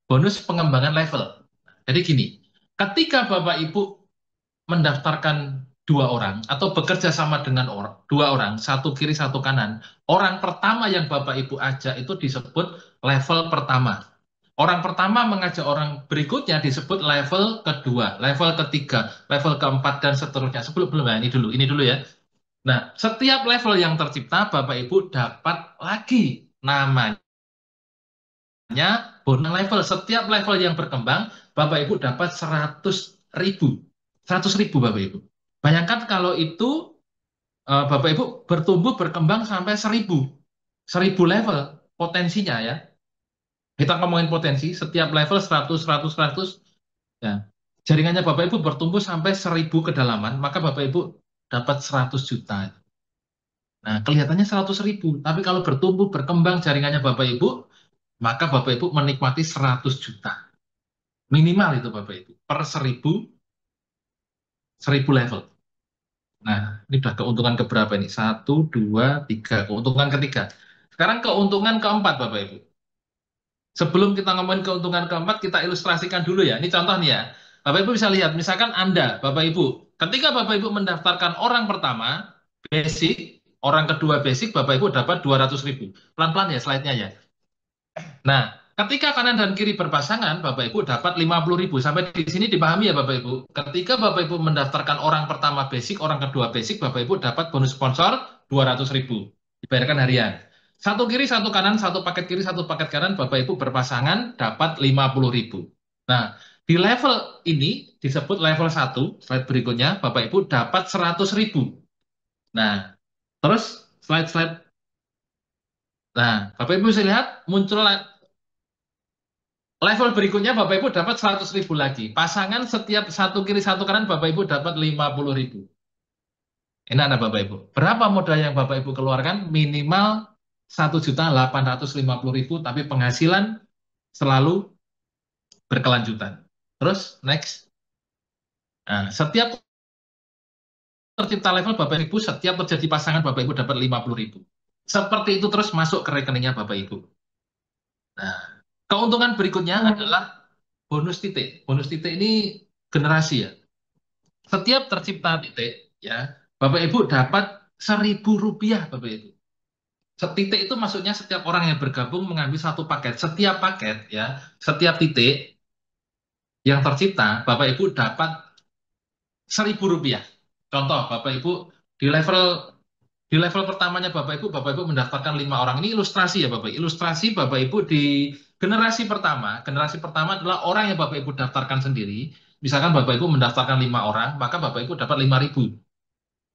bonus pengembangan level. Jadi gini, ketika Bapak Ibu mendaftarkan 2 orang atau bekerja sama dengan 2 orang, satu kiri satu kanan, orang pertama yang Bapak Ibu ajak itu disebut level pertama. Orang pertama mengajak orang berikutnya disebut level kedua, level ketiga, level keempat dan seterusnya. Sebelum belum ya, ini dulu ya. Nah, setiap level yang tercipta, Bapak Ibu dapat lagi namanya bonus level. Setiap level yang berkembang, Bapak Ibu dapat 100.000. 100.000 Bapak Ibu. Bayangkan kalau itu Bapak Ibu bertumbuh berkembang sampai 1.000. 1.000 level potensinya ya. Kita ngomongin potensi, setiap level 100, 100, 100. Ya. Jaringannya Bapak Ibu bertumbuh sampai 1.000 kedalaman, maka Bapak Ibu dapat 100 juta. Nah, kelihatannya 100.000, tapi kalau bertumbuh, berkembang jaringannya Bapak Ibu, maka Bapak Ibu menikmati 100 juta. Minimal itu Bapak Ibu, per 1.000 level. Nah, ini udah keuntungan keberapa ini? Satu, dua, tiga. Keuntungan ketiga. Sekarang keuntungan keempat, Bapak Ibu. Sebelum kita ngomongin keuntungan keempat, kita ilustrasikan dulu ya. Ini contoh nih ya. Bapak Ibu bisa lihat, misalkan Anda, Bapak Ibu, ketika Bapak Ibu mendaftarkan orang pertama, basic, orang kedua basic, Bapak Ibu dapat 200.000. Pelan-pelan ya slide-nya ya. Nah, ketika kanan dan kiri berpasangan, Bapak Ibu dapat 50.000. Sampai di sini dipahami ya Bapak Ibu. Ketika Bapak Ibu mendaftarkan orang pertama basic, orang kedua basic, Bapak Ibu dapat bonus sponsor 200.000. Dibayarkan harian. Satu kiri, satu kanan, satu paket kiri, satu paket kanan, Bapak Ibu berpasangan dapat 50.000. Nah, di level ini disebut level satu. Slide berikutnya, Bapak Ibu dapat 100.000. Nah, terus slide-slide. Nah, Bapak Ibu bisa lihat muncul level berikutnya Bapak Ibu dapat 100.000 lagi. Pasangan setiap satu kiri satu kanan Bapak Ibu dapat 50.000. Enak ada Bapak Ibu. Berapa modal yang Bapak Ibu keluarkan? Minimal 1.850.000 tapi penghasilan selalu berkelanjutan. Terus next. Nah, setiap tercipta level Bapak Ibu, setiap terjadi pasangan Bapak Ibu dapat 50.000. Seperti itu terus masuk ke rekeningnya Bapak Ibu. Nah, keuntungan berikutnya adalah bonus titik. Bonus titik ini generasi ya. Setiap tercipta titik, ya, Bapak Ibu dapat 1.000 rupiah, Bapak Ibu. Setitik itu maksudnya setiap orang yang bergabung mengambil satu paket. Setiap paket, ya, setiap titik yang tercipta, Bapak Ibu dapat 1.000 rupiah. Contoh, Bapak Ibu di level pertamanya Bapak Ibu mendaftarkan 5 orang. Ini ilustrasi ya Bapak. Ilustrasi Bapak Ibu di generasi pertama. Generasi pertama adalah orang yang Bapak Ibu daftarkan sendiri. Misalkan Bapak Ibu mendaftarkan 5 orang, maka Bapak Ibu dapat 5.000.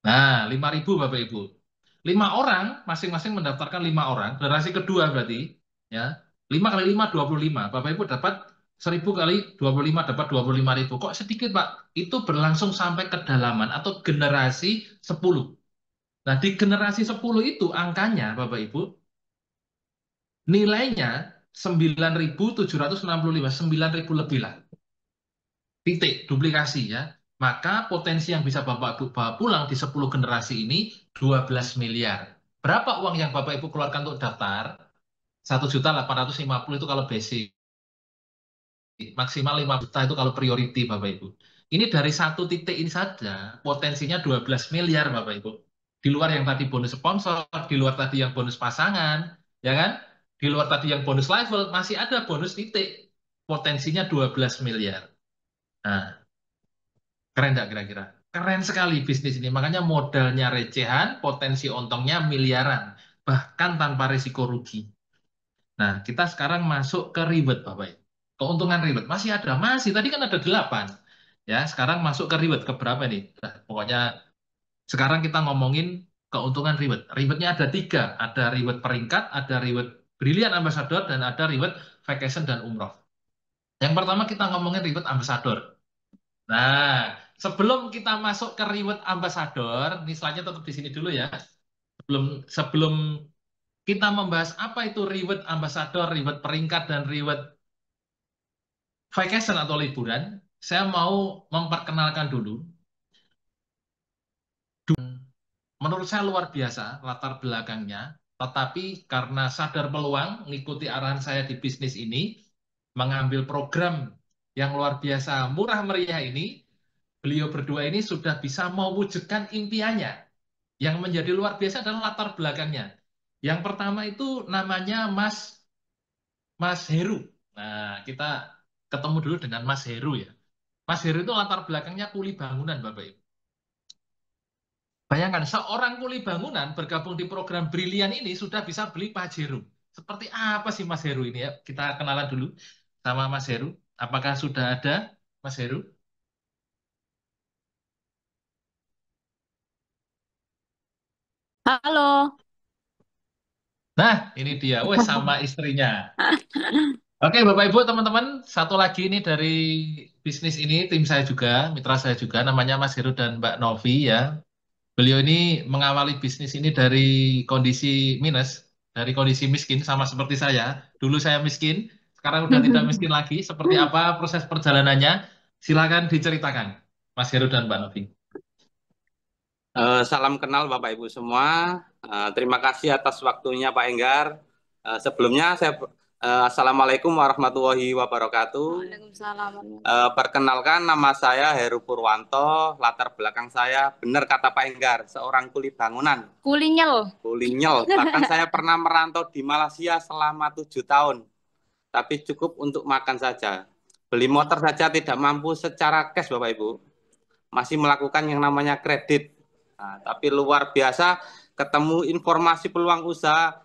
Nah, 5.000 Bapak Ibu. 5 orang, masing-masing mendaftarkan 5 orang. Generasi kedua berarti, ya. 5 kali 5, 25. Bapak Ibu dapat 1.000 kali 25 dapat 25.000. Kok sedikit, Pak? Itu berlangsung sampai kedalaman atau generasi 10. Nah, di generasi 10 itu angkanya, Bapak Ibu, nilainya 9.765, 9.000 lebih lah. Titik, duplikasi ya. Maka potensi yang bisa Bapak Ibu bawa pulang di 10 generasi ini 12 miliar. Berapa uang yang Bapak Ibu keluarkan untuk daftar? 1.850.000 itu kalau basic. Maksimal 5 juta itu kalau priority Bapak Ibu. Ini dari satu titik ini saja potensinya 12 miliar Bapak Ibu. Di luar yang tadi bonus sponsor, di luar tadi yang bonus pasangan, ya kan? Di luar tadi yang bonus level, masih ada bonus titik. Potensinya 12 miliar. Nah, keren nggak kira-kira? Keren sekali bisnis ini. Makanya modalnya recehan, potensi untungnya miliaran. Bahkan tanpa risiko rugi. Nah, kita sekarang masuk ke reward, Bapak Ibu. Keuntungan reward. Masih ada. Masih. Tadi kan ada 8. Ya, sekarang masuk ke reward. Ke berapa nih? Nah, pokoknya sekarang kita ngomongin keuntungan reward. Rewardnya ada 3. Ada reward peringkat, ada reward Brilliant Ambassador, dan ada reward vacation dan umroh. Yang pertama kita ngomongin reward ambassador. Nah, sebelum kita masuk ke reward ambassador, ini slide-nya tetap di sini dulu ya. Sebelum sebelum kita membahas apa itu reward ambassador, reward peringkat, dan reward vacation atau liburan, saya mau memperkenalkan dulu. Menurut saya luar biasa latar belakangnya, tetapi karena sadar peluang, mengikuti arahan saya di bisnis ini, mengambil program yang luar biasa murah meriah ini, beliau berdua ini sudah bisa mewujudkan impiannya. Yang menjadi luar biasa adalah latar belakangnya. Yang pertama itu namanya Mas Heru. Nah, kita ketemu dulu dengan Mas Heru ya. Mas Heru itu latar belakangnya kuli bangunan, Bapak Ibu. Bayangkan, seorang kuli bangunan bergabung di program Brilian ini sudah bisa beli Pajero. Seperti apa sih Mas Heru ini ya? Kita kenalan dulu sama Mas Heru. Apakah sudah ada Mas Heru? Halo. Nah, ini dia. Wes sama istrinya. Oke, Bapak Ibu, teman-teman, satu lagi ini dari bisnis ini, tim saya juga, mitra saya juga, namanya Mas Heru dan Mbak Novi ya. Beliau ini mengawali bisnis ini dari kondisi minus, dari kondisi miskin, sama seperti saya. Dulu saya miskin, sekarang udah tidak miskin lagi. Seperti apa proses perjalanannya? Silakan diceritakan, Mas Heru dan Mbak Novi. Salam kenal Bapak Ibu semua. Terima kasih atas waktunya Pak Enggar. Sebelumnya Assalamualaikum warahmatullahi wabarakatuh. Waalaikumsalam. Perkenalkan nama saya Heru Purwanto. Latar belakang saya benar kata Pak Enggar, seorang kuli bangunan, Kulinyel. kuli nyel. Bahkan saya pernah merantau di Malaysia selama 7 tahun, tapi cukup untuk makan saja. Beli motor saja tidak mampu secara cash Bapak Ibu. Masih melakukan yang namanya kredit. Tapi luar biasa ketemu informasi peluang usaha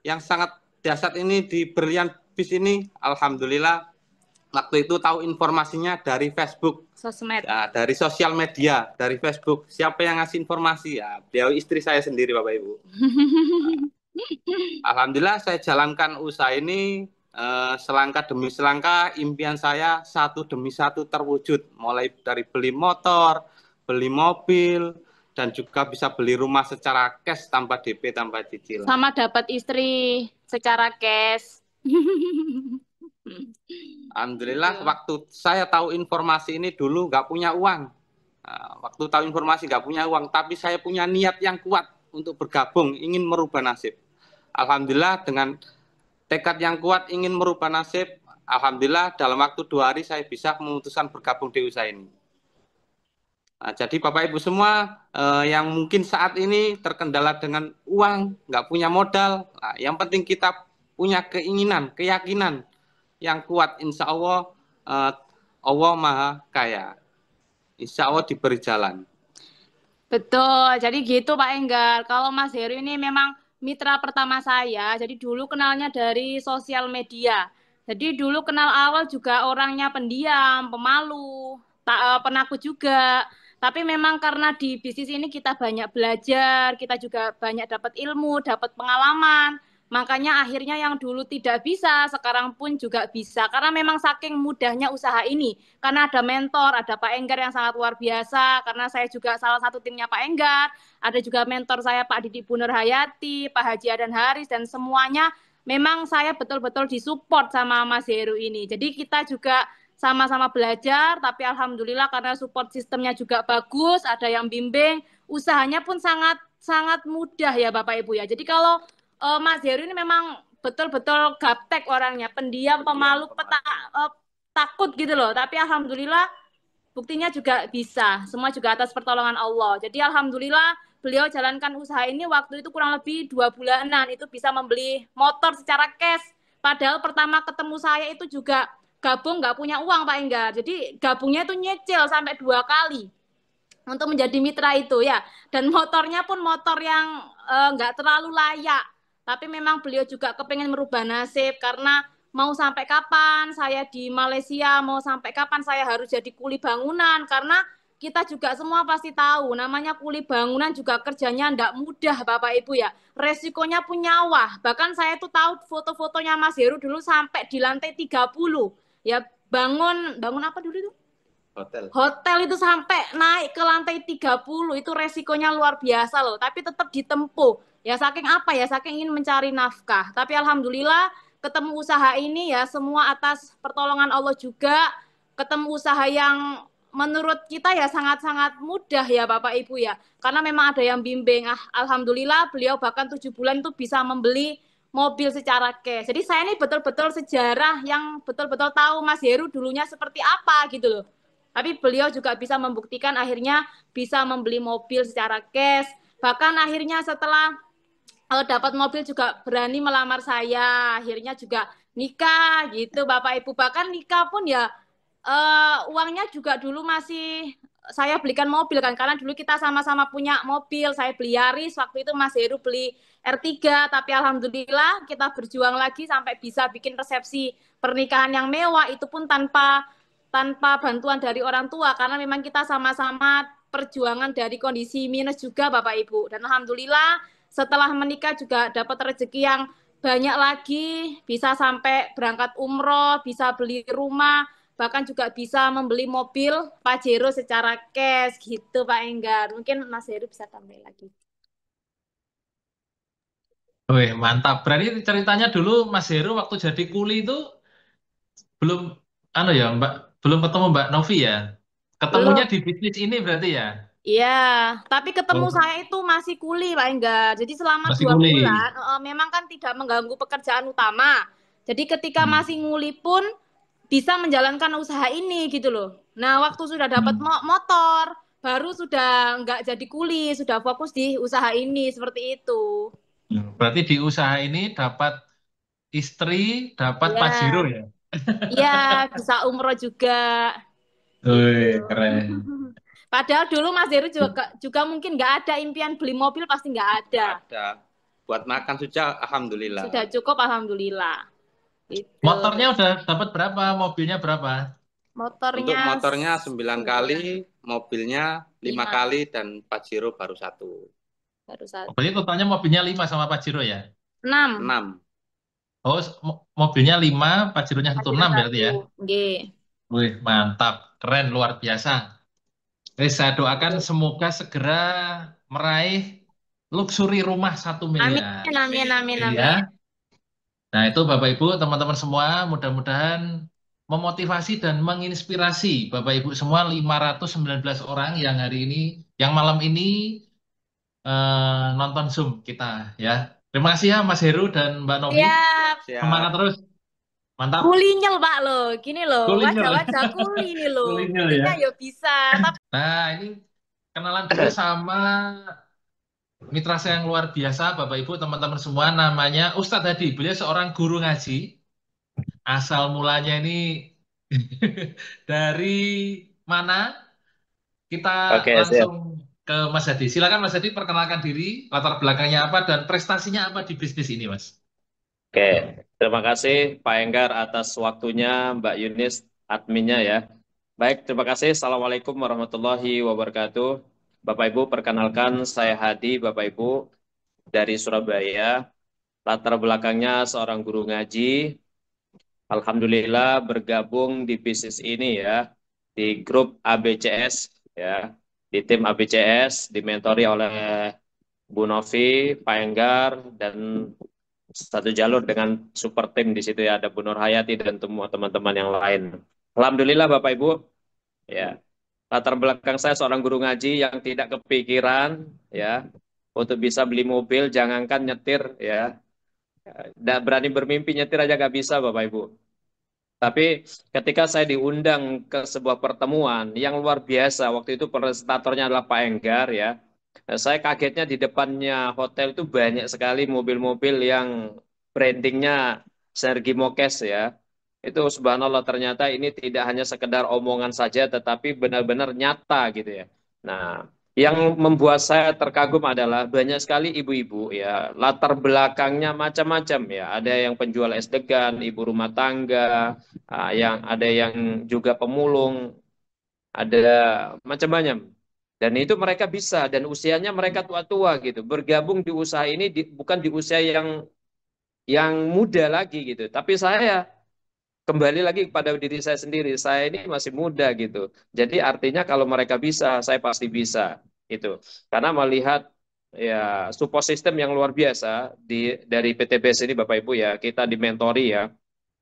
yang sangat dahsyat ini di Berlian Bis ini. Alhamdulillah waktu itu tahu informasinya dari Facebook, Sosmed. ya, dari sosial media, dari Facebook. Siapa yang ngasih informasi? Ya, beliau istri saya sendiri Bapak Ibu. Alhamdulillah saya jalankan usaha ini selangkah demi selangkah, impian saya satu demi satu terwujud. Mulai dari beli motor, beli mobil, dan juga bisa beli rumah secara cash tanpa DP, tanpa cicilan. Sama dapat istri secara cash. Alhamdulillah Gitu. waktu saya tahu informasi ini dulu nggak punya uang. Waktu tahu informasi nggak punya uang, tapi saya punya niat yang kuat untuk bergabung, ingin merubah nasib. Alhamdulillah dengan tekad yang kuat ingin merubah nasib, alhamdulillah dalam waktu 2 hari saya bisa memutuskan bergabung di usaha ini. Jadi Bapak Ibu semua yang mungkin saat ini terkendala dengan uang, nggak punya modal, yang penting kita punya keinginan, keyakinan yang kuat, insya Allah Allah Maha Kaya. Insya Allah diberi jalan. Betul, jadi gitu Pak Enggar. Kalau Mas Heru ini memang mitra pertama saya, jadi dulu kenalnya dari sosial media. Jadi dulu kenal awal juga orangnya pendiam, pemalu, penakut juga. Tapi memang karena di bisnis ini kita banyak belajar, kita juga banyak dapat ilmu, dapat pengalaman. Makanya akhirnya yang dulu tidak bisa, sekarang pun juga bisa. Karena memang saking mudahnya usaha ini. Karena ada mentor, ada Pak Enggar yang sangat luar biasa. Karena saya juga salah satu timnya Pak Enggar. Ada juga mentor saya Pak Didi Bunur Hayati, Pak Haji Adan Haris, dan semuanya memang saya betul-betul disupport sama Mas Heru ini. Jadi kita juga sama-sama belajar, tapi alhamdulillah karena support sistemnya juga bagus, ada yang bimbing, usahanya pun sangat sangat mudah ya Bapak Ibu ya. Jadi kalau Mas Heru ini memang betul-betul gaptek orangnya, pendiam, pemalu, takut gitu loh. Tapi alhamdulillah buktinya juga bisa. Semua juga atas pertolongan Allah. Jadi alhamdulillah beliau jalankan usaha ini waktu itu kurang lebih 2 bulanan itu bisa membeli motor secara cash. Padahal pertama ketemu saya itu juga gabung nggak punya uang Pak Enggar. Jadi gabungnya itu nyicil sampai 2 kali untuk menjadi mitra itu ya. Dan motornya pun motor yang nggak terlalu layak. Tapi memang beliau juga kepengen merubah nasib karena mau sampai kapan saya di Malaysia, mau sampai kapan saya harus jadi kuli bangunan karena kita juga semua pasti tahu namanya kuli bangunan juga kerjanya ndak mudah Bapak Ibu ya. Resikonya pun nyawa. Bahkan saya tuh tahu foto-fotonya Mas Heru dulu sampai di lantai 30. Ya bangun apa dulu itu? Hotel. Hotel itu sampai naik ke lantai 30 itu resikonya luar biasa loh, tapi tetap ditempuh. Ya saking apa ya, saking ingin mencari nafkah. Tapi alhamdulillah ketemu usaha ini ya semua atas pertolongan Allah juga, ketemu usaha yang menurut kita ya sangat-sangat mudah ya Bapak Ibu ya. Karena memang ada yang bimbing. Alhamdulillah beliau bahkan 7 bulan itu bisa membeli mobil secara cash. Jadi saya ini betul-betul sejarah yang betul-betul tahu Mas Heru dulunya seperti apa gitu loh. Tapi beliau juga bisa membuktikan akhirnya bisa membeli mobil secara cash. Bahkan akhirnya setelah dapat mobil juga berani melamar saya. Akhirnya juga nikah gitu Bapak Ibu. Bahkan nikah pun ya uangnya juga dulu masih saya belikan mobil kan. Karena dulu kita sama-sama punya mobil. Saya beli Yaris, waktu itu Mas Heru beli R3. Tapi alhamdulillah kita berjuang lagi sampai bisa bikin resepsi pernikahan yang mewah. Itu pun tanpa tanpa bantuan dari orang tua karena memang kita sama-sama perjuangan dari kondisi minus juga Bapak Ibu. Dan alhamdulillah setelah menikah juga dapat rezeki yang banyak lagi, bisa sampai berangkat umroh, bisa beli rumah, bahkan juga bisa membeli mobil Pajero secara cash gitu Pak Enggar. Mungkin Mas Heru bisa tambah lagi. Wih, mantap. Berarti ceritanya dulu Mas Heru waktu jadi kuli itu belum, ya Mbak, belum ketemu Mbak Novi ya? Ketemunya Belum. di bisnis ini berarti ya? Iya, tapi ketemu Oh, saya itu masih kuli Pak Enggar. Jadi selama masih 2 bulan, kuli. memang kan tidak mengganggu pekerjaan utama. Jadi ketika masih Hmm. nguli pun bisa menjalankan usaha ini gitu loh. Nah, waktu sudah dapat Hmm. motor, baru sudah nggak jadi kuli, sudah fokus di usaha ini, seperti itu. Berarti di usaha ini dapat istri, dapat Pajero Ya, ya? ya bisa umroh juga gitu. Wih, keren. Padahal dulu Mas Heru juga mungkin nggak ada impian beli mobil, pasti nggak ada. Nggak ada. Buat makan saja, alhamdulillah. Sudah cukup, alhamdulillah. Itu Motornya udah dapat berapa? Mobilnya berapa? Untuk motornya motornya 9 kali, 9, mobilnya 5 5 kali, dan Pajero baru 1. baru Oh, berarti satu. totalnya mobilnya 5 sama Pajero ya? 6, 6. Oh, mobilnya 5, Pajeronya satu hasilnya 6 berarti 1. ya? G. Wih, mantap. Keren, luar biasa. Saya doakan semoga segera meraih luxury rumah 1 miliar. Amin, amin, amin, amin. Ya. Nah, itu Bapak Ibu, teman-teman semua, mudah-mudahan memotivasi dan menginspirasi Bapak Ibu semua 519 orang yang hari ini, yang malam ini nonton Zoom kita ya. Terima kasih ya Mas Heru dan Mbak Novi. Siap. Semangat Siap. terus. Mantap. Kulinyel Pak lo, gini loh, Kuliner. wajah-wajah kuli nih lo. Kuliner ya. Kulinya ya bisa, tapi Nah, ini kenalan dulu sama mitra saya yang luar biasa, Bapak Ibu, teman-teman semua, namanya Ustadz Hadi. Beliau seorang guru ngaji. Asal mulanya ini dari mana? Kita Oke, siap. langsung ke Mas Hadi. Silakan Mas Hadi perkenalkan diri, latar belakangnya apa, dan prestasinya apa di bisnis ini, Mas. Oke, terima kasih Pak Enggar atas waktunya, Mbak Yunis, adminnya ya. Baik, terima kasih. Assalamualaikum warahmatullahi wabarakatuh. Bapak Ibu, perkenalkan saya Hadi, Bapak Ibu, dari Surabaya. Latar belakangnya seorang guru ngaji. Alhamdulillah bergabung di bisnis ini ya, di grup ABCS ya, di tim ABCS, dimentori oleh Bu Novi, Pak Enggar, dan satu jalur dengan super tim di situ ya, ada Bu Nur Hayati dan semua teman-teman yang lain. Alhamdulillah Bapak Ibu, ya latar belakang saya seorang guru ngaji yang tidak kepikiran ya untuk bisa beli mobil, jangankan nyetir ya, tidak berani bermimpi nyetir aja gak bisa Bapak Ibu. Tapi ketika saya diundang ke sebuah pertemuan yang luar biasa, waktu itu presentatornya adalah Pak Enggar ya. Saya kagetnya di depannya hotel itu banyak sekali mobil-mobil yang brandingnya Sergi Mokes ya. Itu subhanallah ternyata ini tidak hanya sekedar omongan saja tetapi benar-benar nyata gitu ya. Nah, yang membuat saya terkagum adalah banyak sekali ibu-ibu ya, latar belakangnya macam-macam ya. Ada yang penjual es degan, ibu rumah tangga, yang ada yang juga pemulung, ada macam-macam. Dan itu mereka bisa dan usianya mereka tua-tua gitu. Bergabung di usaha ini bukan di usia yang muda lagi gitu. Tapi saya kembali lagi kepada diri saya sendiri. Saya ini masih muda gitu. Jadi artinya kalau mereka bisa, saya pasti bisa itu. Karena melihat ya support system yang luar biasa dari PTBS ini Bapak Ibu ya, kita dimentori ya,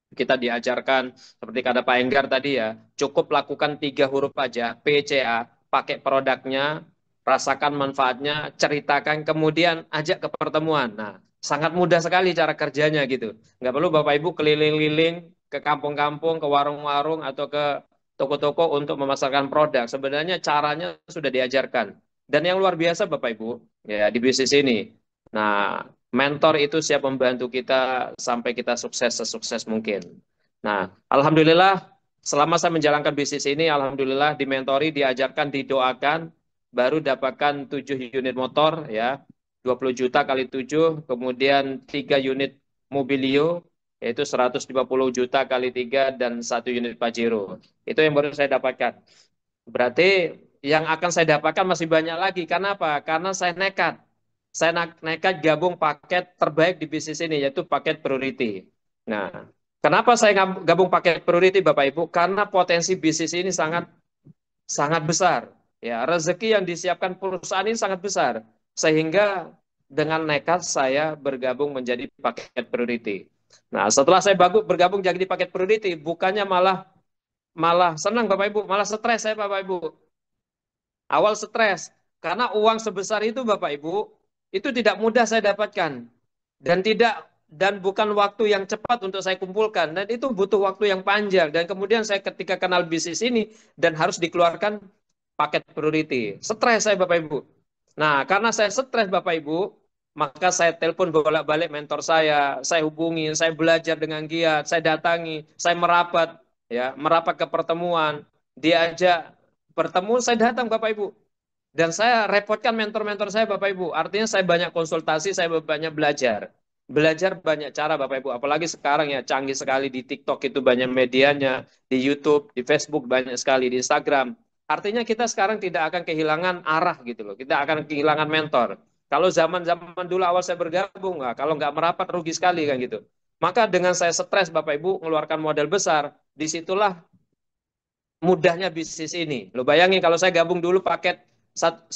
kita diajarkan seperti kata Pak Enggar tadi ya, cukup lakukan 3 huruf aja, PCA, pakai produknya, rasakan manfaatnya, ceritakan, kemudian ajak ke pertemuan. Nah, sangat mudah sekali cara kerjanya gitu. Nggak perlu Bapak Ibu keliling-liling ke kampung-kampung, ke warung-warung, atau ke toko-toko untuk memasarkan produk. Sebenarnya caranya sudah diajarkan. Dan yang luar biasa Bapak Ibu, ya di bisnis ini. Nah, mentor itu siap membantu kita sampai kita sukses sesukses mungkin. Nah, alhamdulillah selama saya menjalankan bisnis ini, alhamdulillah dimentori, diajarkan, didoakan, baru dapatkan 7 unit motor ya, 20 juta kali 7, kemudian 3 unit Mobilio, yaitu 150 juta kali 3 dan 1 unit Pajero. Itu yang baru saya dapatkan. Berarti yang akan saya dapatkan masih banyak lagi. Karena apa? Karena saya nekat. Saya nekat gabung paket terbaik di bisnis ini, yaitu paket priority. Nah, kenapa saya gabung paket priority, Bapak Ibu? Karena potensi bisnis ini sangat sangat besar. Ya, rezeki yang disiapkan perusahaan ini sangat besar. Sehingga dengan nekat saya bergabung menjadi paket priority. Nah, setelah saya bergabung jadi paket priority, bukannya malah senang Bapak Ibu, malah stres saya Bapak Ibu. Awal stres, Karena uang sebesar itu Bapak Ibu, itu tidak mudah saya dapatkan. Dan bukan waktu yang cepat untuk saya kumpulkan. Dan itu butuh waktu yang panjang. Dan kemudian saya ketika kenal bisnis ini dan harus dikeluarkan paket priority. Stres saya Bapak Ibu. Nah, karena saya stres Bapak Ibu, maka saya telepon bolak-balik mentor saya hubungi, saya belajar dengan giat, saya datangi, saya merapat, ya, merapat ke pertemuan, diajak bertemu, saya datang Bapak Ibu. Dan saya repotkan mentor-mentor saya Bapak Ibu. Artinya saya banyak konsultasi, saya banyak belajar. Belajar banyak cara Bapak Ibu. Apalagi sekarang ya canggih sekali di TikTok itu banyak medianya, di YouTube, di Facebook banyak sekali, di Instagram. Artinya kita sekarang tidak akan kehilangan arah gitu loh. Kita akan kehilangan mentor. Kalau zaman-zaman dulu awal saya bergabung, kalau nggak merapat rugi sekali kan gitu. Maka dengan saya stres Bapak Ibu mengeluarkan modal besar, disitulah mudahnya bisnis ini. Lo bayangin kalau saya gabung dulu paket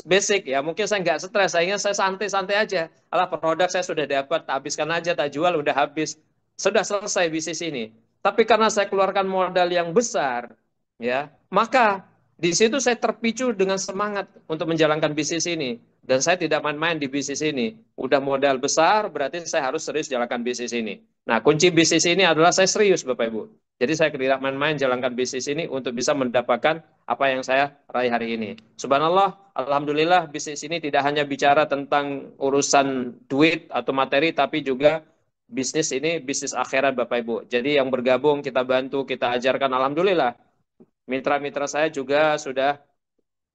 basic ya, mungkin saya nggak stres, saya santai-santai aja. Alah produk saya sudah dapat, habiskan aja, tak jual udah habis, sudah selesai bisnis ini. Tapi karena saya keluarkan modal yang besar, ya, maka di situ saya terpicu dengan semangat untuk menjalankan bisnis ini. Dan saya tidak main-main di bisnis ini. Udah modal besar, berarti saya harus serius jalankan bisnis ini. Nah, kunci bisnis ini adalah saya serius, Bapak Ibu. Jadi saya tidak main-main jalankan bisnis ini untuk bisa mendapatkan apa yang saya raih hari ini. Subhanallah, alhamdulillah bisnis ini tidak hanya bicara tentang urusan duit atau materi, tapi juga bisnis ini bisnis akhirat Bapak Ibu. Jadi yang bergabung kita bantu, kita ajarkan, alhamdulillah. Mitra-mitra saya juga sudah,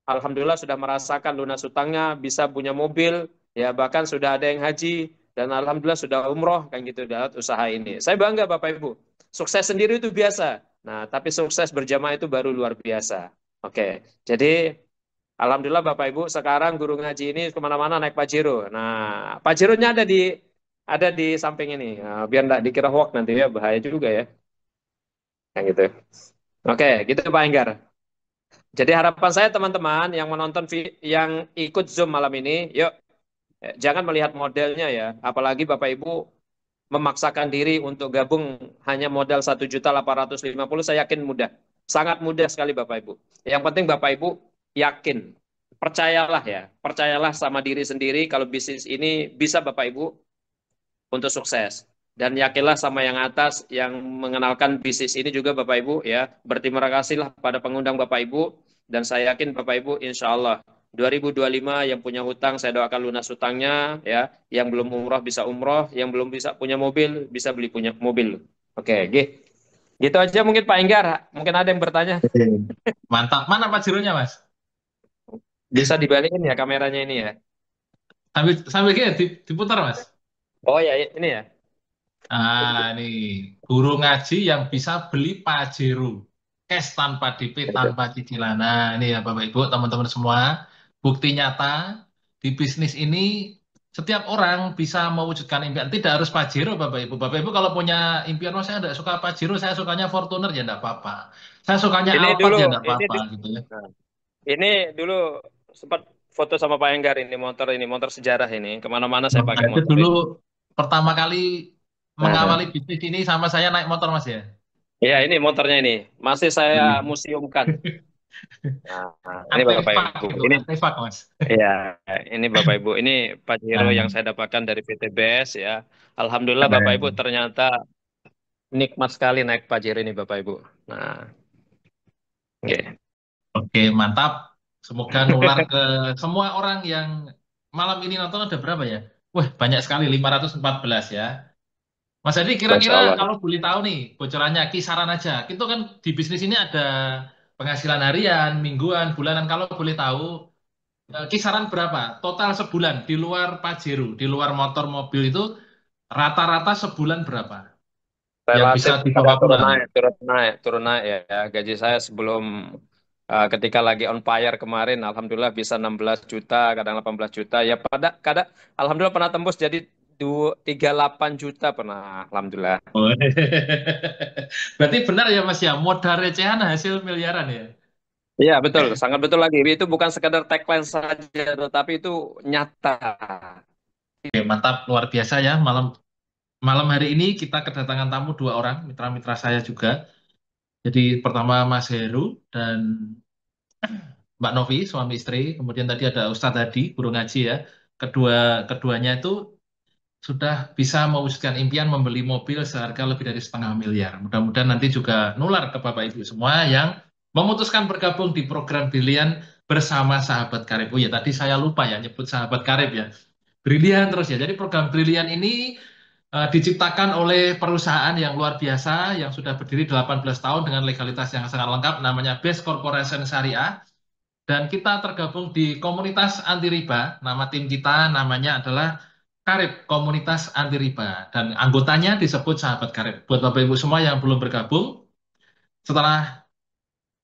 alhamdulillah sudah merasakan lunas hutangnya, bisa punya mobil, ya bahkan sudah ada yang haji, dan alhamdulillah sudah umroh, kan gitu, dalam usaha ini. Saya bangga Bapak Ibu. Sukses sendiri itu biasa. Nah, tapi sukses berjamaah itu baru luar biasa. Oke, jadi alhamdulillah Bapak Ibu, sekarang guru ngaji ini kemana-mana naik Pajero. Nah, Pajeronya ada di samping ini. Nah, biar nggak dikira hoax nanti ya, bahaya juga ya. Yang gitu. Oke, gitu Pak Enggar. Jadi harapan saya teman-teman yang menonton, yang ikut Zoom malam ini, yuk jangan melihat modelnya ya. Apalagi Bapak Ibu memaksakan diri untuk gabung hanya modal 1.850.000, saya yakin mudah. Sangat mudah sekali Bapak Ibu. Yang penting Bapak Ibu yakin. Percayalah ya. Percayalah sama diri sendiri kalau bisnis ini bisa Bapak Ibu untuk sukses. Dan yakinlah sama yang atas yang mengenalkan bisnis ini juga Bapak Ibu ya. Berterima kasihlah pada pengundang Bapak Ibu. Dan saya yakin Bapak Ibu insya Allah 2025 yang punya hutang saya doakan lunas hutangnya ya. Yang belum umroh bisa umroh, yang belum bisa punya mobil bisa beli punya mobil. Oke, gitu aja mungkin Pak Enggar. Mungkin ada yang bertanya. Mantap. Mana Pajeronya, Mas? Bisa dibalikin ya kameranya ini ya. Sambil kayak diputar, Mas. Oh ya, ini ya. Nih guru ngaji yang bisa beli Pajero, cash tanpa DP, tanpa cicilan. Nah, ini ya Bapak Ibu, teman-teman semua, bukti nyata di bisnis ini setiap orang bisa mewujudkan impian. Tidak harus Pajero, Bapak Ibu. Bapak Ibu kalau punya impian, oh saya tidak suka Pajero, saya sukanya Fortuner ya tidak apa-apa. Saya sukanya Ini Alphard dulu, ya tidak apa-apa gitu ya. ini dulu sempat foto sama Pak Enggar ini motor sejarah ini. Kemana-mana saya pakai Nah, itu motor dulu ini. pertama kali Nah, mengawali bisnis ini sama saya naik motor, Mas ya. ya ini motornya ini masih saya museumkan. Nah, ini Bapak Artefak Ibu. itu, Ini artefak Mas. ya, ini Bapak Ibu. Ini Pajero yang Nah, saya dapatkan dari PTBS ya. Alhamdulillah Bapak Ibu keren. ternyata nikmat sekali naik Pajero ini Bapak Ibu. Nah, oke. Oke, mantap. Semoga nular ke semua orang yang malam ini nonton ada berapa ya? Wah, banyak sekali 514 ya. Mas Adi, Masya kira-kira Allah. kalau boleh tahu nih, bocorannya kisaran aja. Itu kan di bisnis ini ada penghasilan harian, mingguan, bulanan. Kalau boleh tahu, kisaran berapa? Total sebulan di luar Pajero, di luar motor mobil itu rata-rata sebulan berapa? Yang bisa Relatif dibawa ada pulang. turun naik ya. Gaji saya sebelum ketika lagi on fire kemarin, alhamdulillah bisa 16 juta, kadang 18 juta. Ya kadang alhamdulillah pernah tembus jadi 38 juta pernah, alhamdulillah. Oh. Berarti benar ya Mas ya, modal recehan hasil miliaran ya. Iya betul, sangat betul lagi. Itu bukan sekedar tagline saja, tetapi itu nyata. Oke, mantap, luar biasa ya. Malam malam hari ini kita kedatangan tamu dua orang, mitra-mitra saya juga. Jadi pertama Mas Heru dan Mbak Novi, suami istri, kemudian tadi ada Ustadz Hadi, guru ngaji ya. Keduanya itu sudah bisa mewujudkan impian membeli mobil seharga lebih dari 500 000 000. Mudah-mudahan nanti juga nular ke Bapak Ibu semua yang memutuskan bergabung di program Brilian bersama Sahabat Karib. Oh ya, tadi saya lupa ya nyebut Sahabat Karib ya. Brilian terus ya. Jadi program Brilian ini diciptakan oleh perusahaan yang luar biasa yang sudah berdiri 18 tahun dengan legalitas yang sangat lengkap, namanya Best Corporation Syariah. Dan kita tergabung di komunitas anti riba. Nama tim kita namanya adalah Karib, komunitas anti riba. Dan anggotanya disebut Sahabat Karib. Buat Bapak Ibu semua yang belum bergabung, setelah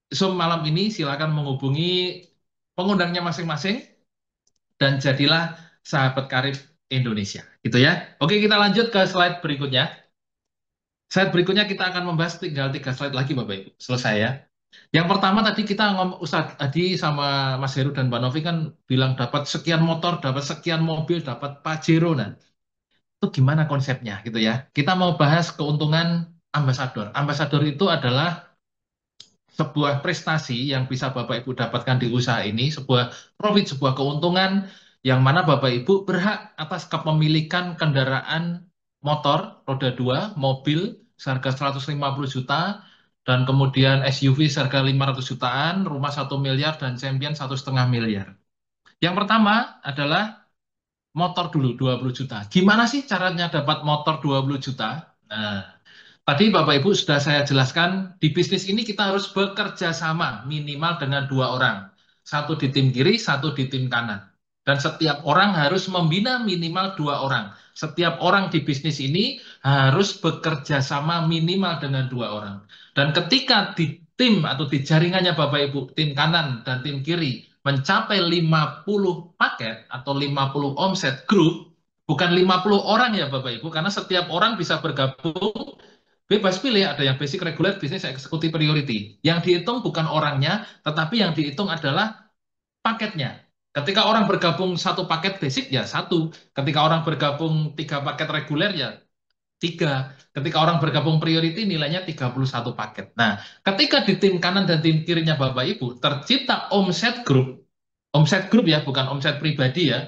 Zoom malam ini silakan menghubungi pengundangnya masing-masing dan jadilah Sahabat Karib Indonesia. Gitu ya. Oke, kita lanjut ke slide berikutnya. Slide berikutnya kita akan membahas tinggal 3 slide lagi Bapak Ibu. Selesai ya. Yang pertama tadi kita ngomong Ustadz Adi sama Mas Heru dan Mbak Novi kan bilang dapat sekian motor, dapat sekian mobil, dapat Pajero. Nah, itu gimana konsepnya gitu ya. Kita mau bahas keuntungan ambasador. Ambasador itu adalah sebuah prestasi yang bisa Bapak Ibu dapatkan di usaha ini, sebuah profit, sebuah keuntungan yang mana Bapak Ibu berhak atas kepemilikan kendaraan motor roda 2, mobil seharga 150 juta, dan kemudian SUV seharga 500 jutaan, rumah 1 miliar, dan champion 1,5 miliar. Yang pertama adalah motor dulu 20 juta. Gimana sih caranya dapat motor 20 juta? Nah, tadi Bapak Ibu sudah saya jelaskan, di bisnis ini kita harus bekerja sama minimal dengan 2 orang. Satu di tim kiri, satu di tim kanan. Dan setiap orang harus membina minimal 2 orang. Setiap orang di bisnis ini harus bekerja sama minimal dengan 2 orang. Dan ketika di tim atau di jaringannya Bapak Ibu, tim kanan dan tim kiri, mencapai 50 paket atau 50 omset grup, bukan 50 orang ya Bapak Ibu, karena setiap orang bisa bergabung bebas pilih, ada yang basic, regular, bisnis, eksekutif, priority. Yang dihitung bukan orangnya, tetapi yang dihitung adalah paketnya. Ketika orang bergabung 1 paket basic, ya 1. Ketika orang bergabung 3 paket reguler, ya 3. Ketika orang bergabung priority, nilainya 31 paket. Nah, ketika di tim kanan dan tim kirinya Bapak Ibu, tercipta omset grup ya, bukan omset pribadi ya,